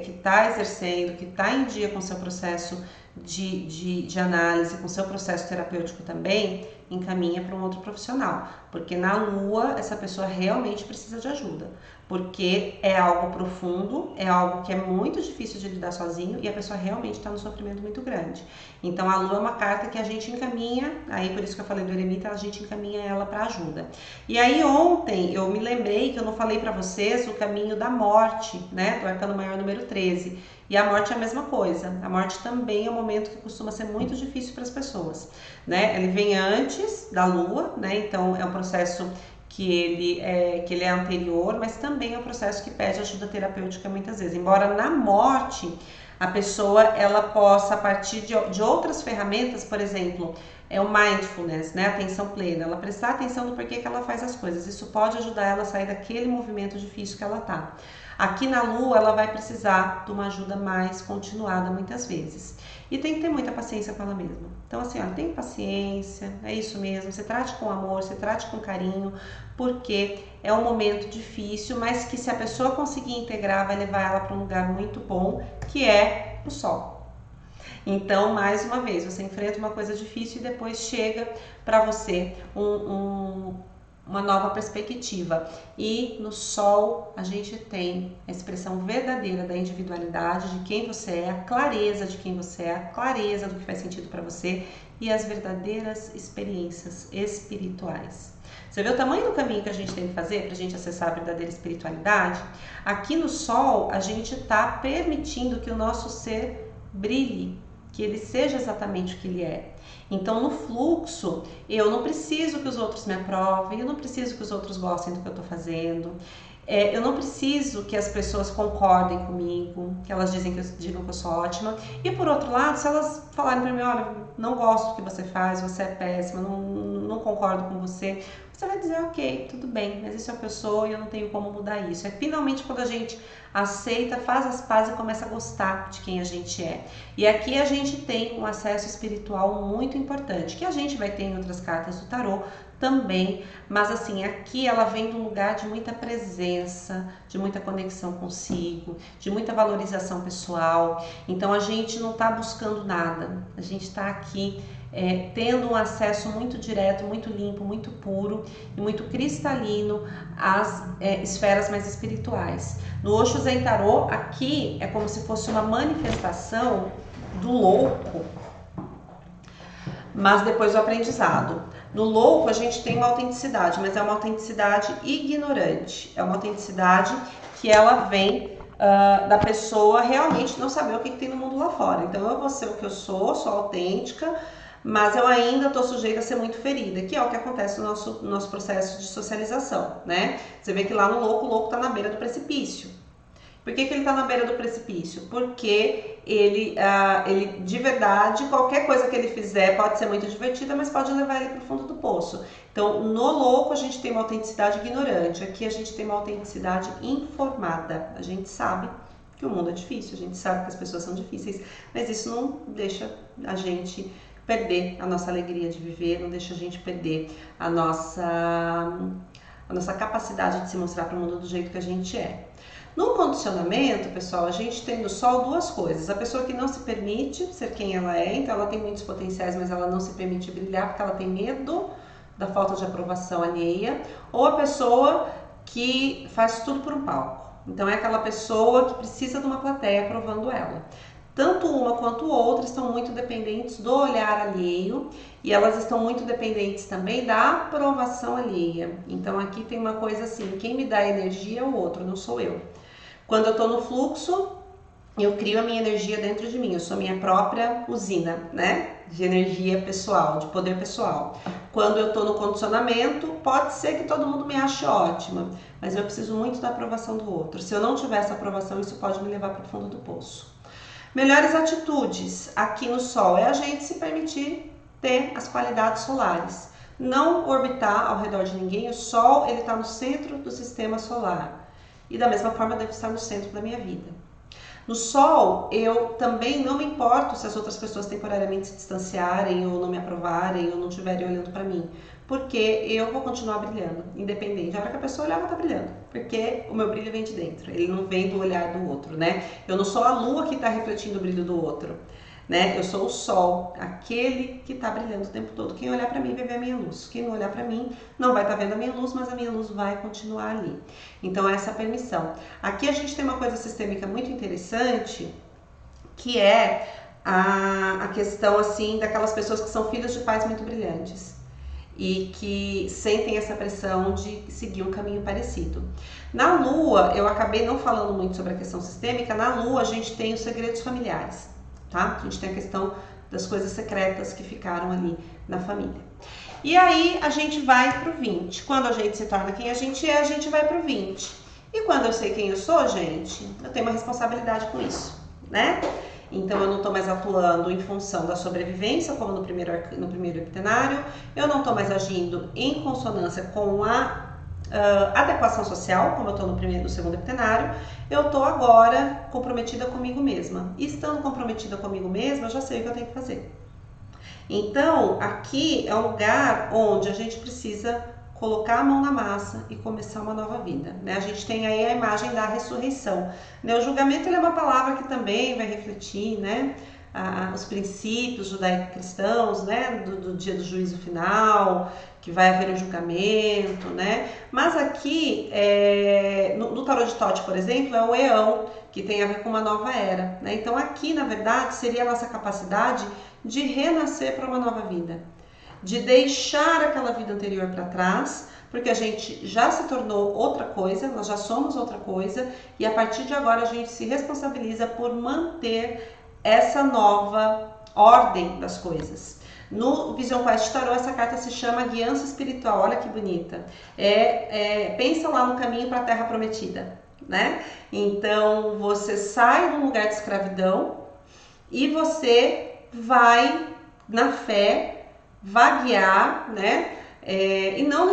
que está exercendo, que está em dia com o seu processo de análise, com o seu processo terapêutico também, encaminha para um outro profissional. Porque na Lua, essa pessoa realmente precisa de ajuda. Porque é algo profundo, é algo que é muito difícil de lidar sozinho e a pessoa realmente está num sofrimento muito grande. Então a Lua é uma carta que a gente encaminha, aí por isso que eu falei do eremita, a gente encaminha ela para ajuda. E aí ontem eu me lembrei que eu não falei para vocês o caminho da morte, né, do arcano maior número 13. E a morte é a mesma coisa. A morte também é um momento que costuma ser muito difícil para as pessoas, né? Ele vem antes da Lua, né? Então é um processo que ele é anterior, mas também é um processo que pede ajuda terapêutica muitas vezes. Embora na morte a pessoa ela possa, a partir de outras ferramentas, por exemplo, o mindfulness, né, atenção plena, ela prestar atenção no porquê que ela faz as coisas. Isso pode ajudar ela a sair daquele movimento difícil que ela tá. Aqui na Lua ela vai precisar de uma ajuda mais continuada muitas vezes. E tem que ter muita paciência com ela mesma. Então assim, tem paciência, é isso mesmo, você trate com amor, você trate com carinho, porque é um momento difícil, mas que se a pessoa conseguir integrar, vai levar ela para um lugar muito bom, que é o Sol. Então, mais uma vez, você enfrenta uma coisa difícil e depois chega para você uma nova perspectiva. E no Sol a gente tem a expressão verdadeira da individualidade, de quem você é, a clareza de quem você é, a clareza do que faz sentido para você e as verdadeiras experiências espirituais. Você vê o tamanho do caminho que a gente tem que fazer para a gente acessar a verdadeira espiritualidade? Aqui no Sol a gente está permitindo que o nosso ser brilhe, que ele seja exatamente o que ele é. Então, no fluxo, eu não preciso que os outros me aprovem, eu não preciso que os outros gostem do que eu estou fazendo, eu não preciso que as pessoas concordem comigo, que elas digam que eu sou ótima. E por outro lado, se elas falarem para mim, olha, não gosto do que você faz, você é péssima, não concordo com você, você vai dizer, ok, tudo bem, mas isso é o que eu sou e eu não tenho como mudar isso. É finalmente quando a gente aceita, faz as pazes e começa a gostar de quem a gente é. E aqui a gente tem um acesso espiritual muito importante, que a gente vai ter em outras cartas do tarô também, mas assim, aqui ela vem de um lugar de muita presença, de muita conexão consigo, de muita valorização pessoal. Então a gente não está buscando nada, a gente está aqui tendo um acesso muito direto, muito limpo, muito puro e muito cristalino às esferas mais espirituais. No Osho Zen Tarô, aqui é como se fosse uma manifestação do louco, mas depois do aprendizado. No louco a gente tem uma autenticidade, mas é uma autenticidade ignorante. É uma autenticidade que ela vem da pessoa realmente não saber o que tem no mundo lá fora. Então eu vou ser o que eu sou autêntica, mas eu ainda estou sujeita a ser muito ferida, que é o que acontece no nosso processo de socialização, né? Você vê que lá no louco, o louco está na beira do precipício. Por que ele está na beira do precipício? Porque ele de verdade, qualquer coisa que ele fizer pode ser muito divertida, mas pode levar ele para o fundo do poço. Então, no louco a gente tem uma autenticidade ignorante, aqui a gente tem uma autenticidade informada. A gente sabe que o mundo é difícil, a gente sabe que as pessoas são difíceis, mas isso não deixa a gente perder a nossa alegria de viver, não deixa a gente perder a nossa capacidade de se mostrar para o mundo do jeito que a gente é. No condicionamento, pessoal, a gente tem no sol duas coisas. A pessoa que não se permite ser quem ela é, então ela tem muitos potenciais, mas ela não se permite brilhar porque ela tem medo da falta de aprovação alheia. Ou a pessoa que faz tudo por um palco. Então é aquela pessoa que precisa de uma plateia aprovando ela. Tanto uma quanto outra estão muito dependentes do olhar alheio e elas estão muito dependentes também da aprovação alheia. Então aqui tem uma coisa assim, quem me dá energia é o outro, não sou eu. Quando eu estou no fluxo, eu crio a minha energia dentro de mim, eu sou minha própria usina, né? De energia pessoal, de poder pessoal. Quando eu estou no condicionamento, pode ser que todo mundo me ache ótima, mas eu preciso muito da aprovação do outro. Se eu não tiver essa aprovação, isso pode me levar para o fundo do poço. Melhores atitudes aqui no Sol é a gente se permitir ter as qualidades solares. Não orbitar ao redor de ninguém, o Sol ele está no centro do sistema solar. E da mesma forma deve estar no centro da minha vida. No Sol, eu também não me importo se as outras pessoas temporariamente se distanciarem ou não me aprovarem ou não estiverem olhando para mim, porque eu vou continuar brilhando, independente. A hora que a pessoa olhar, eu vou estar brilhando, porque o meu brilho vem de dentro, ele não vem do olhar do outro, né? Eu não sou a lua que está refletindo o brilho do outro, né? Eu sou o sol, aquele que está brilhando o tempo todo. Quem olhar para mim vai ver a minha luz. Quem não olhar para mim não vai estar vendo a minha luz, mas a minha luz vai continuar ali. Então essa permissão. Aqui a gente tem uma coisa sistêmica muito interessante, que é a questão assim daquelas pessoas que são filhos de pais muito brilhantes e que sentem essa pressão de seguir um caminho parecido. Na Lua, eu acabei não falando muito sobre a questão sistêmica. Na Lua a gente tem os segredos familiares. Tá? A gente tem a questão das coisas secretas que ficaram ali na família. E aí a gente vai pro 20. Quando a gente se torna quem a gente vai pro 20. E quando eu sei quem eu sou, gente, eu tenho uma responsabilidade com isso, né? Então eu não estou mais atuando em função da sobrevivência, como no primeiro epitenário. Eu não estou mais agindo em consonância com a adequação social, como eu estou no segundo epitenário. Eu estou agora comprometida comigo mesma. E estando comprometida comigo mesma, eu já sei o que eu tenho que fazer. Então, aqui é um lugar onde a gente precisa colocar a mão na massa e começar uma nova vida, né? A gente tem aí a imagem da ressurreição, né? O julgamento ele é uma palavra que também vai refletir, né? Os princípios judaico-cristãos, né? Do dia do juízo final, que vai haver um julgamento, né? Mas aqui, no tarot de Thoth, por exemplo, é o Eão, que tem a ver com uma nova era, né? Então aqui, na verdade, seria a nossa capacidade de renascer para uma nova vida, de deixar aquela vida anterior para trás, porque a gente já se tornou outra coisa, nós já somos outra coisa, e a partir de agora a gente se responsabiliza por manter essa nova ordem das coisas. No Vision Quest Tarot, essa carta se chama Guiança Espiritual, olha que bonita. Pensa lá no caminho para a Terra Prometida, né? Então você sai de um lugar de escravidão e você vai na fé vaguear, né? E não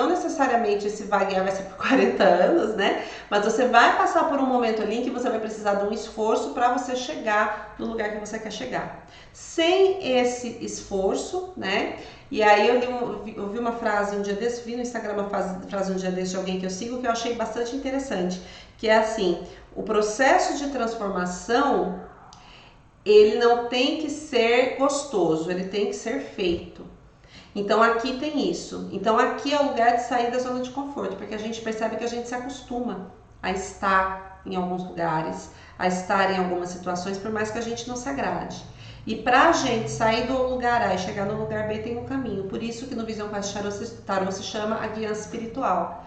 necessariamente esse vaguear vai ser por 40 anos, né? Mas você vai passar por um momento ali em que você vai precisar de um esforço para você chegar no lugar que você quer chegar. Sem esse esforço, né? E aí eu vi uma frase um dia desse, vi no Instagram uma frase um dia desse de alguém que eu sigo que eu achei bastante interessante, que é assim: o processo de transformação ele não tem que ser gostoso, ele tem que ser feito. Então aqui tem isso. Então aqui é o lugar de sair da zona de conforto, porque a gente percebe que a gente se acostuma a estar em alguns lugares, a estar em algumas situações, por mais que a gente não se agrade. E para a gente sair do lugar A e chegar no lugar B tem um caminho. Por isso que no Vision Quest Tarot se chama a guiança espiritual.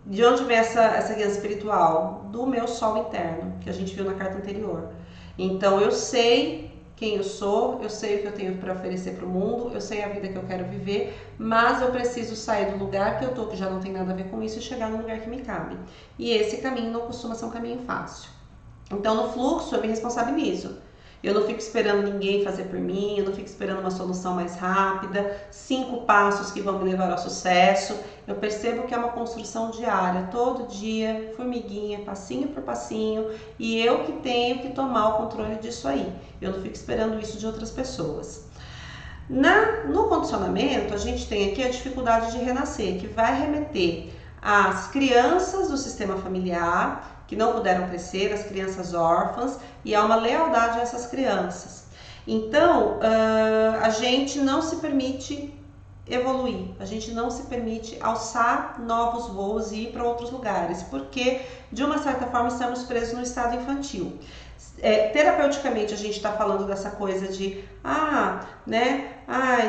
De onde vem essa guiança espiritual? Do meu sol interno, que a gente viu na carta anterior. Então eu sei quem eu sou, eu sei o que eu tenho para oferecer para o mundo, eu sei a vida que eu quero viver, mas eu preciso sair do lugar que eu tô, que já não tem nada a ver com isso, e chegar no lugar que me cabe. E esse caminho não costuma ser um caminho fácil. Então no fluxo eu me responsabilizo. Eu não fico esperando ninguém fazer por mim, eu não fico esperando uma solução mais rápida, 5 passos que vão me levar ao sucesso. Eu percebo que é uma construção diária, todo dia, formiguinha, passinho por passinho, e eu que tenho que tomar o controle disso aí. Eu não fico esperando isso de outras pessoas. No condicionamento, a gente tem aqui a dificuldade de renascer, que vai remeter às crianças do sistema familiar, que não puderam crescer, as crianças órfãs, e há uma lealdade a essas crianças. Então, a gente não se permite evoluir, a gente não se permite alçar novos voos e ir para outros lugares, porque, de uma certa forma, estamos presos no estado infantil. Terapeuticamente, a gente está falando dessa coisa de,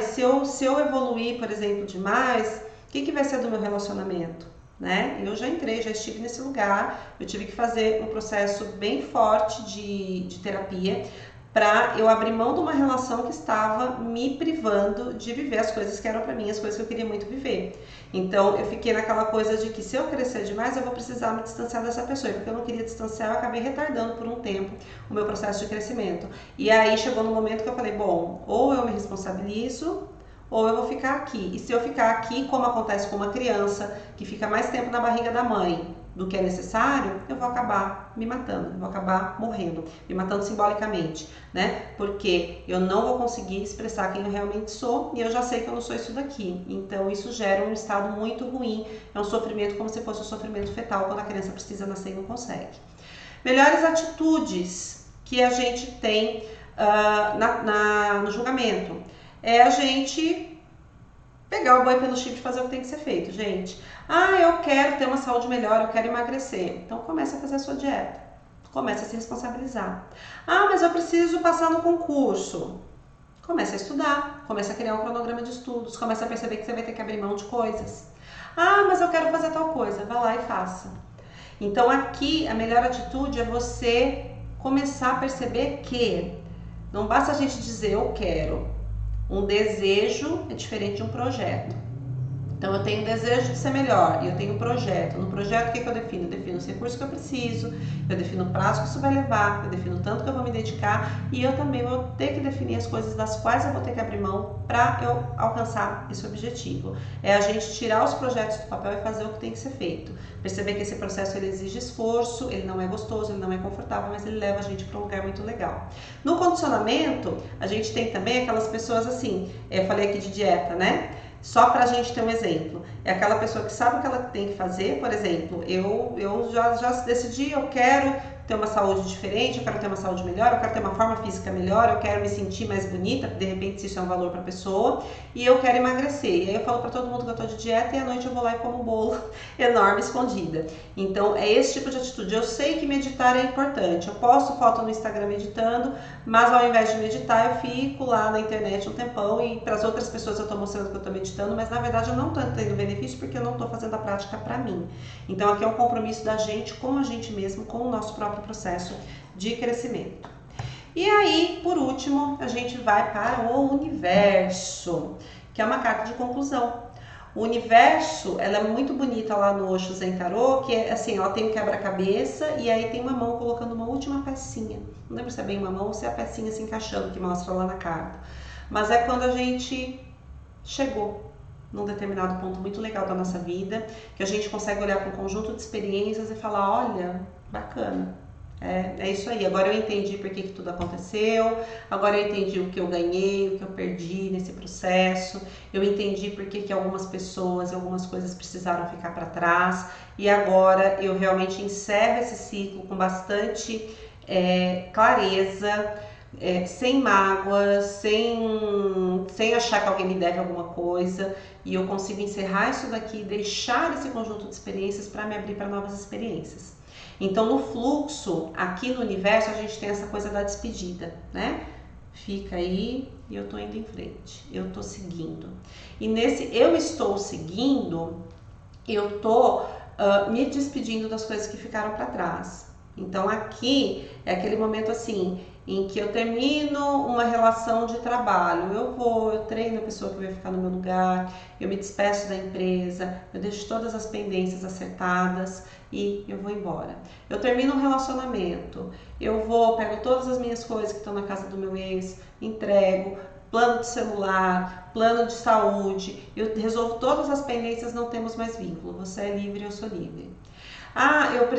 se eu evoluir, por exemplo, demais, o que vai ser do meu relacionamento? Né? Eu já estive nesse lugar, eu tive que fazer um processo bem forte de terapia para eu abrir mão de uma relação que estava me privando de viver as coisas que eram para mim, as coisas que eu queria muito viver. Então eu fiquei naquela coisa de que se eu crescer demais eu vou precisar me distanciar dessa pessoa, e porque eu não queria distanciar eu acabei retardando por um tempo o meu processo de crescimento. E aí chegou no momento que eu falei, bom, ou eu me responsabilizo, ou eu vou ficar aqui. E se eu ficar aqui, como acontece com uma criança que fica mais tempo na barriga da mãe do que é necessário, eu vou acabar me matando, eu vou acabar morrendo, me matando simbolicamente, né? Porque eu não vou conseguir expressar quem eu realmente sou e eu já sei que eu não sou isso daqui. Então isso gera um estado muito ruim, é um sofrimento como se fosse um sofrimento fetal quando a criança precisa nascer e não consegue. Melhores atitudes que a gente tem no julgamento. É a gente pegar o boi pelo chifre e fazer o que tem que ser feito, gente. Eu quero ter uma saúde melhor, eu quero emagrecer. Então comece a fazer a sua dieta. Comece a se responsabilizar. Mas eu preciso passar no concurso. Comece a estudar, comece a criar um cronograma de estudos, comece a perceber que você vai ter que abrir mão de coisas. Mas eu quero fazer tal coisa. Vá lá e faça. Então aqui a melhor atitude é você começar a perceber que não basta a gente dizer eu quero. Um desejo é diferente de um projeto. Então eu tenho o desejo de ser melhor e eu tenho um projeto. No projeto o que eu defino? Eu defino os recursos que eu preciso, eu defino o prazo que isso vai levar, eu defino o tanto que eu vou me dedicar e eu também vou ter que definir as coisas das quais eu vou ter que abrir mão para eu alcançar esse objetivo. É a gente tirar os projetos do papel e fazer o que tem que ser feito. Perceber que esse processo ele exige esforço, ele não é gostoso, ele não é confortável, mas ele leva a gente para um lugar muito legal. No condicionamento, a gente tem também aquelas pessoas assim, eu falei aqui de dieta, né? Só para a gente ter um exemplo, é aquela pessoa que sabe o que ela tem que fazer. Por exemplo, eu já decidi, eu quero ter uma saúde diferente, eu quero ter uma saúde melhor, eu quero ter uma forma física melhor, eu quero me sentir mais bonita, de repente se isso é um valor para a pessoa, e eu quero emagrecer. E aí eu falo para todo mundo que eu tô de dieta e à noite eu vou lá e como um bolo enorme escondida. Então é esse tipo de atitude. Eu sei que meditar é importante, eu posto foto no Instagram meditando, mas ao invés de meditar eu fico lá na internet um tempão e para as outras pessoas eu tô mostrando que eu tô meditando, mas na verdade eu não tô tendo benefício porque eu não tô fazendo a prática para mim. Então aqui é um compromisso da gente com a gente mesmo, com o nosso próprio processo de crescimento. E aí, por último, a gente vai para o universo, que é uma carta de conclusão. O universo, ela é muito bonita lá no Osho Zen Tarot, que é assim, ela tem um quebra-cabeça e aí tem uma mão colocando uma última pecinha. Não lembro se é bem uma mão ou se é a pecinha se encaixando, que mostra lá na carta. Mas é quando a gente chegou num determinado ponto muito legal da nossa vida, que a gente consegue olhar para um conjunto de experiências e falar, olha, bacana. É isso aí, agora eu entendi por que tudo aconteceu, agora eu entendi o que eu ganhei, o que eu perdi nesse processo, eu entendi por que algumas pessoas, algumas coisas precisaram ficar para trás e agora eu realmente encerro esse ciclo com bastante clareza, sem mágoas, sem achar que alguém me deve alguma coisa e eu consigo encerrar isso daqui, deixar esse conjunto de experiências para me abrir para novas experiências. Então, no fluxo, aqui no universo, a gente tem essa coisa da despedida, né? Fica aí e eu tô indo em frente, eu tô seguindo. E nesse eu estou seguindo, eu tô me despedindo das coisas que ficaram para trás. Então aqui é aquele momento assim, em que eu termino uma relação de trabalho, eu treino a pessoa que vai ficar no meu lugar, eu me despeço da empresa, eu deixo todas as pendências acertadas e eu vou embora. Eu termino um relacionamento, eu vou, pego todas as minhas coisas que estão na casa do meu ex, entrego, plano de celular, plano de saúde, eu resolvo todas as pendências, não temos mais vínculo, você é livre, eu sou livre. Ah, eu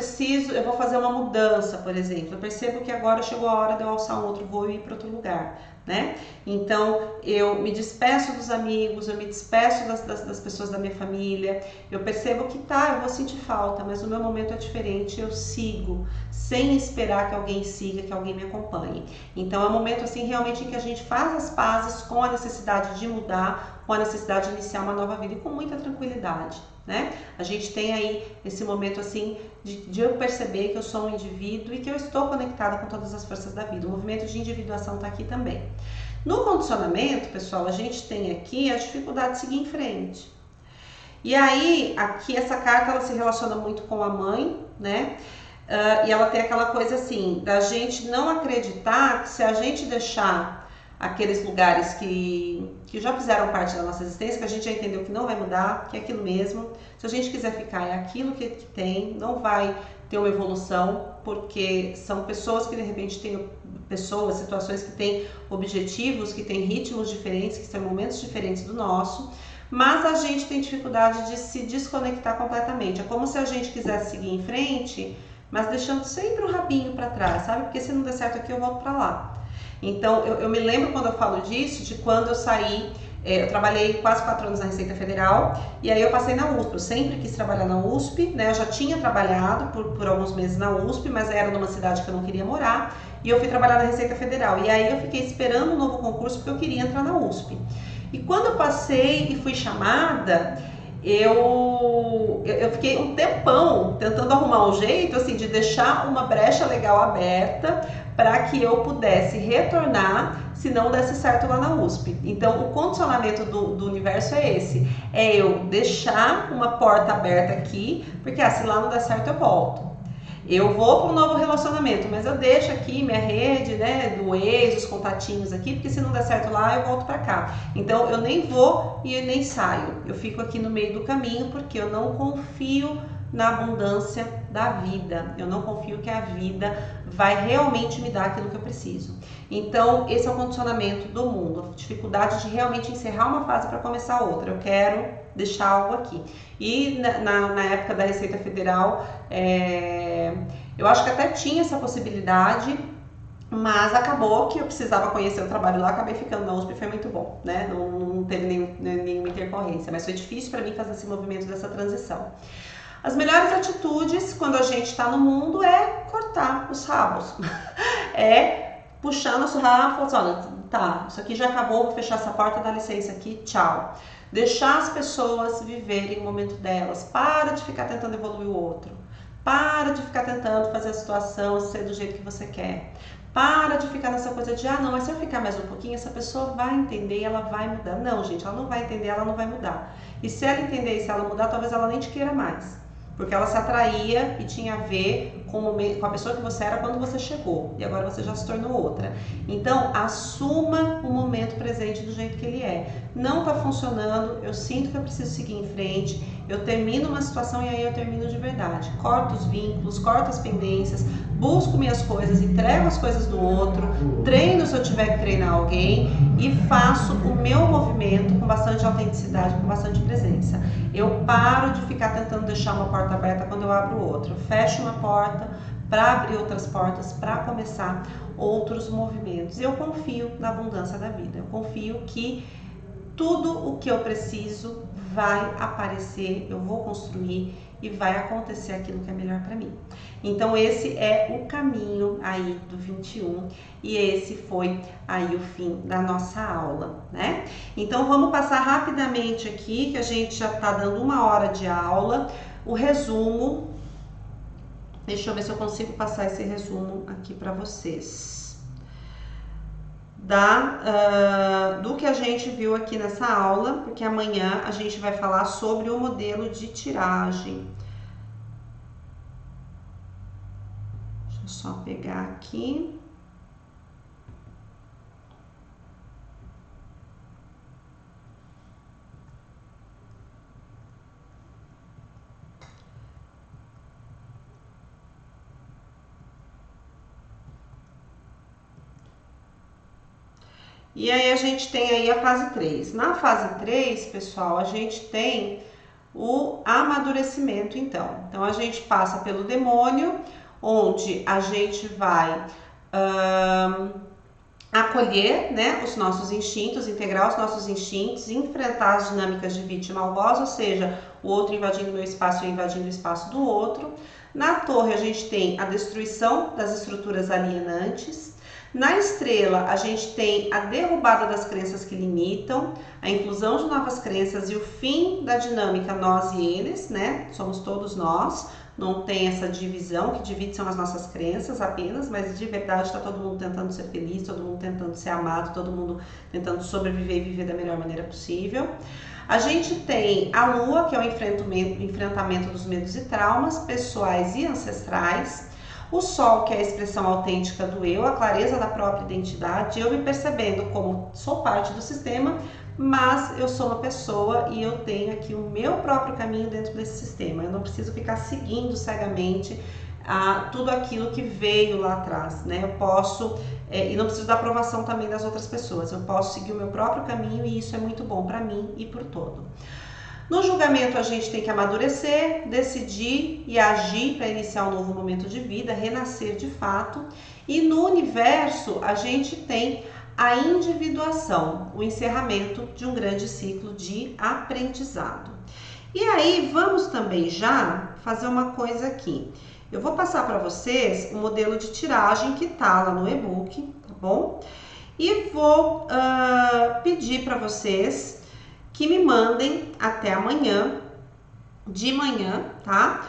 vou fazer uma mudança, por exemplo. Eu percebo que agora chegou a hora de eu alçar um outro voo e ir para outro lugar, né? Então, eu me despeço dos amigos, eu me despeço das pessoas da minha família. Eu percebo que eu vou sentir falta, mas o meu momento é diferente. Eu sigo, sem esperar que alguém siga, que alguém me acompanhe. Então, é um momento, assim, realmente em que a gente faz as pazes com a necessidade de mudar, com a necessidade de iniciar uma nova vida e com muita tranquilidade, né? A gente tem aí esse momento assim de eu perceber que eu sou um indivíduo e que eu estou conectada com todas as forças da vida. O movimento de individuação está aqui também. No condicionamento, pessoal, a gente tem aqui a dificuldade de seguir em frente. E aí, aqui essa carta ela se relaciona muito com a mãe, né? E ela tem aquela coisa assim, da gente não acreditar que se a gente deixar aqueles lugares que já fizeram parte da nossa existência, que a gente já entendeu que não vai mudar, que é aquilo mesmo. Se a gente quiser ficar, é aquilo que tem, não vai ter uma evolução, porque são pessoas que de repente têm situações que têm objetivos, que têm ritmos diferentes, que são momentos diferentes do nosso, mas a gente tem dificuldade de se desconectar completamente. É como se a gente quisesse seguir em frente, mas deixando sempre o rabinho para trás, sabe? Porque se não der certo aqui, eu volto para lá. Então, eu me lembro quando eu falo disso, de quando eu saí, eu trabalhei quase 4 anos na Receita Federal, e aí eu passei na USP, eu sempre quis trabalhar na USP, né? Eu já tinha trabalhado por alguns meses na USP, mas era numa cidade que eu não queria morar, e eu fui trabalhar na Receita Federal, e aí eu fiquei esperando um novo concurso porque eu queria entrar na USP. E quando eu passei e fui chamada, eu fiquei um tempão tentando arrumar um jeito assim de deixar uma brecha legal aberta para que eu pudesse retornar se não desse certo lá na USP. Então o condicionamento do universo é esse, é eu deixar uma porta aberta aqui, porque se lá não der certo eu volto. Eu vou para um novo relacionamento, mas eu deixo aqui minha rede, né, do ex, os contatinhos aqui, porque se não der certo lá, eu volto para cá. Então eu nem vou e eu nem saio. Eu fico aqui no meio do caminho porque eu não confio na abundância da vida. Eu não confio que a vida vai realmente me dar aquilo que eu preciso. Então esse é o condicionamento do mundo, a dificuldade de realmente encerrar uma fase para começar outra. Eu quero deixar algo aqui. E na época da Receita Federal, eu acho que até tinha essa possibilidade, mas acabou que eu precisava conhecer o trabalho lá, acabei ficando na USP e foi muito bom, né? Não teve nenhuma intercorrência, mas foi difícil para mim fazer esse movimento dessa transição. As melhores atitudes quando a gente está no mundo é cortar os rabos, é puxar nosso rabo e falar assim, olha, tá, isso aqui já acabou, vou fechar essa porta, dá licença aqui, tchau. Deixar as pessoas viverem o momento delas, para de ficar tentando evoluir o outro, para de ficar tentando fazer a situação ser do jeito que você quer. Para de ficar nessa coisa de, não, mas se eu ficar mais um pouquinho, essa pessoa vai entender e ela vai mudar. Não, gente, ela não vai entender, ela não vai mudar. E se ela entender e se ela mudar, talvez ela nem te queira mais. Porque ela se atraía e tinha a ver com a pessoa que você era quando você chegou. E agora você já se tornou outra. Então, assuma o momento presente do jeito que ele é. Não está funcionando, eu sinto que eu preciso seguir em frente. Eu termino uma situação e aí eu termino de verdade. Corto os vínculos, corto as pendências, busco minhas coisas, entrego as coisas do outro, treino se eu tiver que treinar alguém e faço o meu movimento com bastante autenticidade, com bastante presença. Eu paro de ficar tentando deixar uma porta aberta quando eu abro outra. Fecho uma porta para abrir outras portas, para começar outros movimentos. Eu confio na abundância da vida. Eu confio que tudo o que eu preciso vai aparecer, eu vou construir e vai acontecer aquilo que é melhor para mim. Então esse é o caminho aí do 21 e esse foi aí o fim da nossa aula, né? Então vamos passar rapidamente aqui, que a gente já tá dando 1 hora de aula, o resumo Deixa eu ver se eu consigo passar esse resumo aqui para vocês. Do que a gente viu aqui nessa aula, porque amanhã a gente vai falar sobre o modelo de tiragem. Deixa eu só pegar aqui. E aí a gente tem aí a fase 3. Na fase 3, pessoal, a gente tem o amadurecimento, então. Então a gente passa pelo demônio, onde a gente vai acolher, né, os nossos instintos, integrar os nossos instintos, enfrentar as dinâmicas de vítima algoz, ou seja, o outro invadindo meu espaço e eu invadindo o espaço do outro. Na torre a gente tem a destruição das estruturas alienantes. Na estrela, a gente tem a derrubada das crenças que limitam, a inclusão de novas crenças e o fim da dinâmica nós e eles, né? Somos todos nós, não tem essa divisão, que divide são as nossas crenças apenas, mas de verdade está todo mundo tentando ser feliz, todo mundo tentando ser amado, todo mundo tentando sobreviver e viver da melhor maneira possível. A gente tem a lua, que é o enfrentamento dos medos e traumas pessoais e ancestrais. O sol, que é a expressão autêntica do eu, a clareza da própria identidade, eu me percebendo como sou parte do sistema, mas eu sou uma pessoa e eu tenho aqui o meu próprio caminho dentro desse sistema. Eu não preciso ficar seguindo cegamente tudo aquilo que veio lá atrás, né? Eu posso, e não preciso da aprovação também das outras pessoas, eu posso seguir o meu próprio caminho e isso é muito bom para mim e por todo. No julgamento a gente tem que amadurecer, decidir e agir para iniciar um novo momento de vida, renascer de fato. E no universo a gente tem a individuação, o encerramento de um grande ciclo de aprendizado. E aí vamos também já fazer uma coisa aqui. Eu vou passar para vocês o modelo de tiragem que tá lá no e-book, tá bom? E vou pedir para vocês que me mandem até amanhã, de manhã, tá?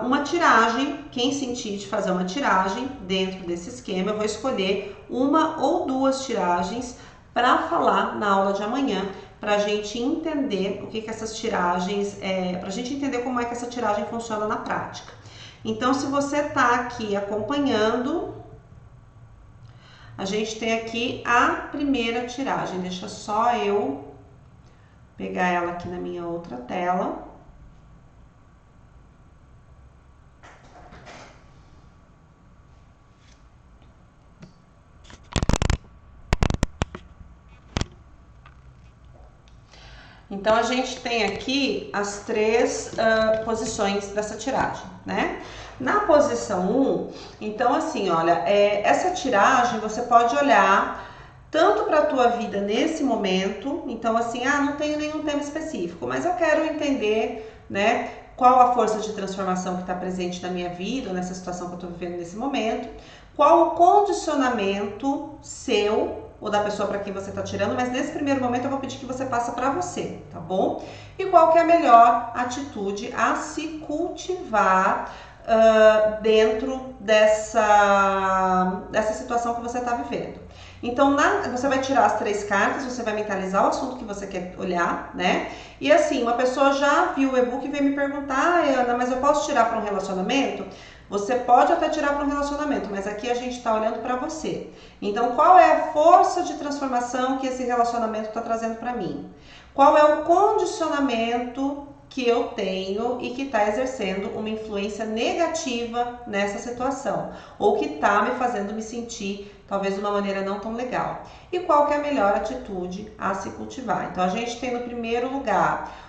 Uma tiragem, quem sentir de fazer uma tiragem dentro desse esquema, eu vou escolher uma ou duas tiragens para falar na aula de amanhã, para a gente entender o que essas tiragens, para a gente entender como é que essa tiragem funciona na prática. Então, se você tá aqui acompanhando, a gente tem aqui a primeira tiragem, deixa só eu pegar ela aqui na minha outra tela. Então, a gente tem aqui as três posições dessa tiragem, né? Na posição 1, então assim, olha, essa tiragem você pode olhar tanto para a tua vida nesse momento, então assim, não tenho nenhum tema específico, mas eu quero entender, né, qual a força de transformação que está presente na minha vida, nessa situação que eu estou vivendo nesse momento, qual o condicionamento seu ou da pessoa para quem você está tirando, mas nesse primeiro momento eu vou pedir que você passe para você, tá bom? E qual que é a melhor atitude a se cultivar dentro dessa situação que você está vivendo. Então, você vai tirar as três cartas, você vai mentalizar o assunto que você quer olhar, né? E assim, uma pessoa já viu o e-book e veio me perguntar, Ana, mas eu posso tirar para um relacionamento? Você pode até tirar para um relacionamento, mas aqui a gente está olhando para você. Então, qual é a força de transformação que esse relacionamento está trazendo para mim? Qual é o condicionamento que eu tenho e que está exercendo uma influência negativa nessa situação? Ou que está me fazendo me sentir talvez de uma maneira não tão legal? E qual que é a melhor atitude a se cultivar? Então, a gente tem no primeiro lugar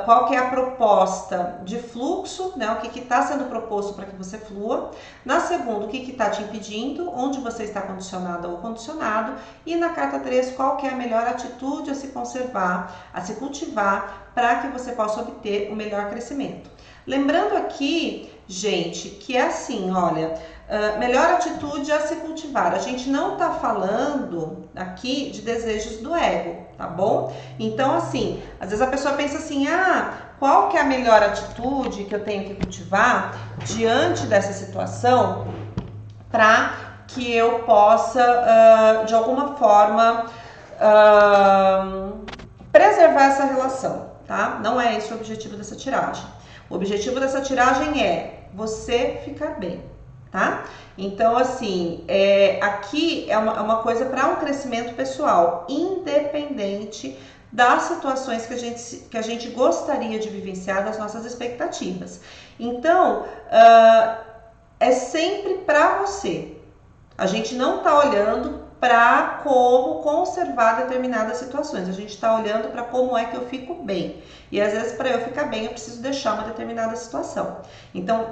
qual que é a proposta de fluxo, né? O que está sendo proposto para que você flua. Na segunda, o que está te impedindo, onde você está condicionada ou condicionado. E na carta 3, qual que é a melhor atitude a se conservar, a se cultivar, para que você possa obter o melhor crescimento. Lembrando aqui, gente, que é assim, olha, Melhor atitude a se cultivar. A gente não tá falando aqui de desejos do ego, tá bom? Então, assim, às vezes a pessoa pensa assim, qual que é a melhor atitude que eu tenho que cultivar diante dessa situação para que eu possa, de alguma forma, preservar essa relação, tá? Não é esse o objetivo dessa tiragem. O objetivo dessa tiragem é você ficar bem, tá? Então, assim, aqui é uma coisa para um crescimento pessoal, independente das situações que a gente gostaria de vivenciar, das nossas expectativas. Então, é sempre para você. A gente não está olhando para como conservar determinadas situações. A gente está olhando para como é que eu fico bem. E às vezes, para eu ficar bem, eu preciso deixar uma determinada situação. Então,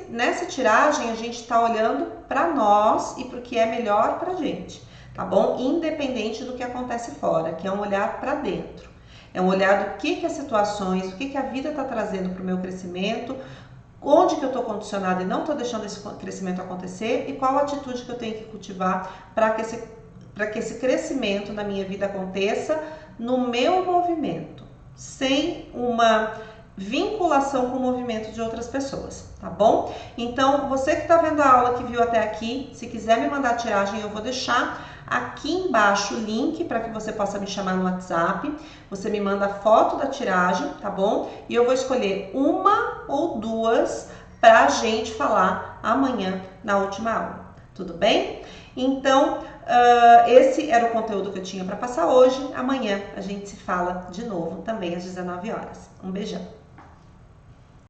nessa tiragem, a gente está olhando para nós e para o que é melhor para a gente, tá bom? Independente do que acontece fora, que é um olhar para dentro. É um olhar do que as situações, o que a vida está trazendo para o meu crescimento, onde que eu estou condicionada e não estou deixando esse crescimento acontecer e qual atitude que eu tenho que cultivar para que esse crescimento na minha vida aconteça no meu movimento, sem uma vinculação com o movimento de outras pessoas, tá bom? Então, você que está vendo a aula, que viu até aqui, se quiser me mandar a tiragem, eu vou deixar aqui embaixo o link para que você possa me chamar no WhatsApp. Você me manda a foto da tiragem, tá bom? E eu vou escolher uma ou duas para a gente falar amanhã na última aula, tudo bem? Então, esse era o conteúdo que eu tinha para passar hoje. Amanhã a gente se fala de novo, também às 19 horas. Um beijão!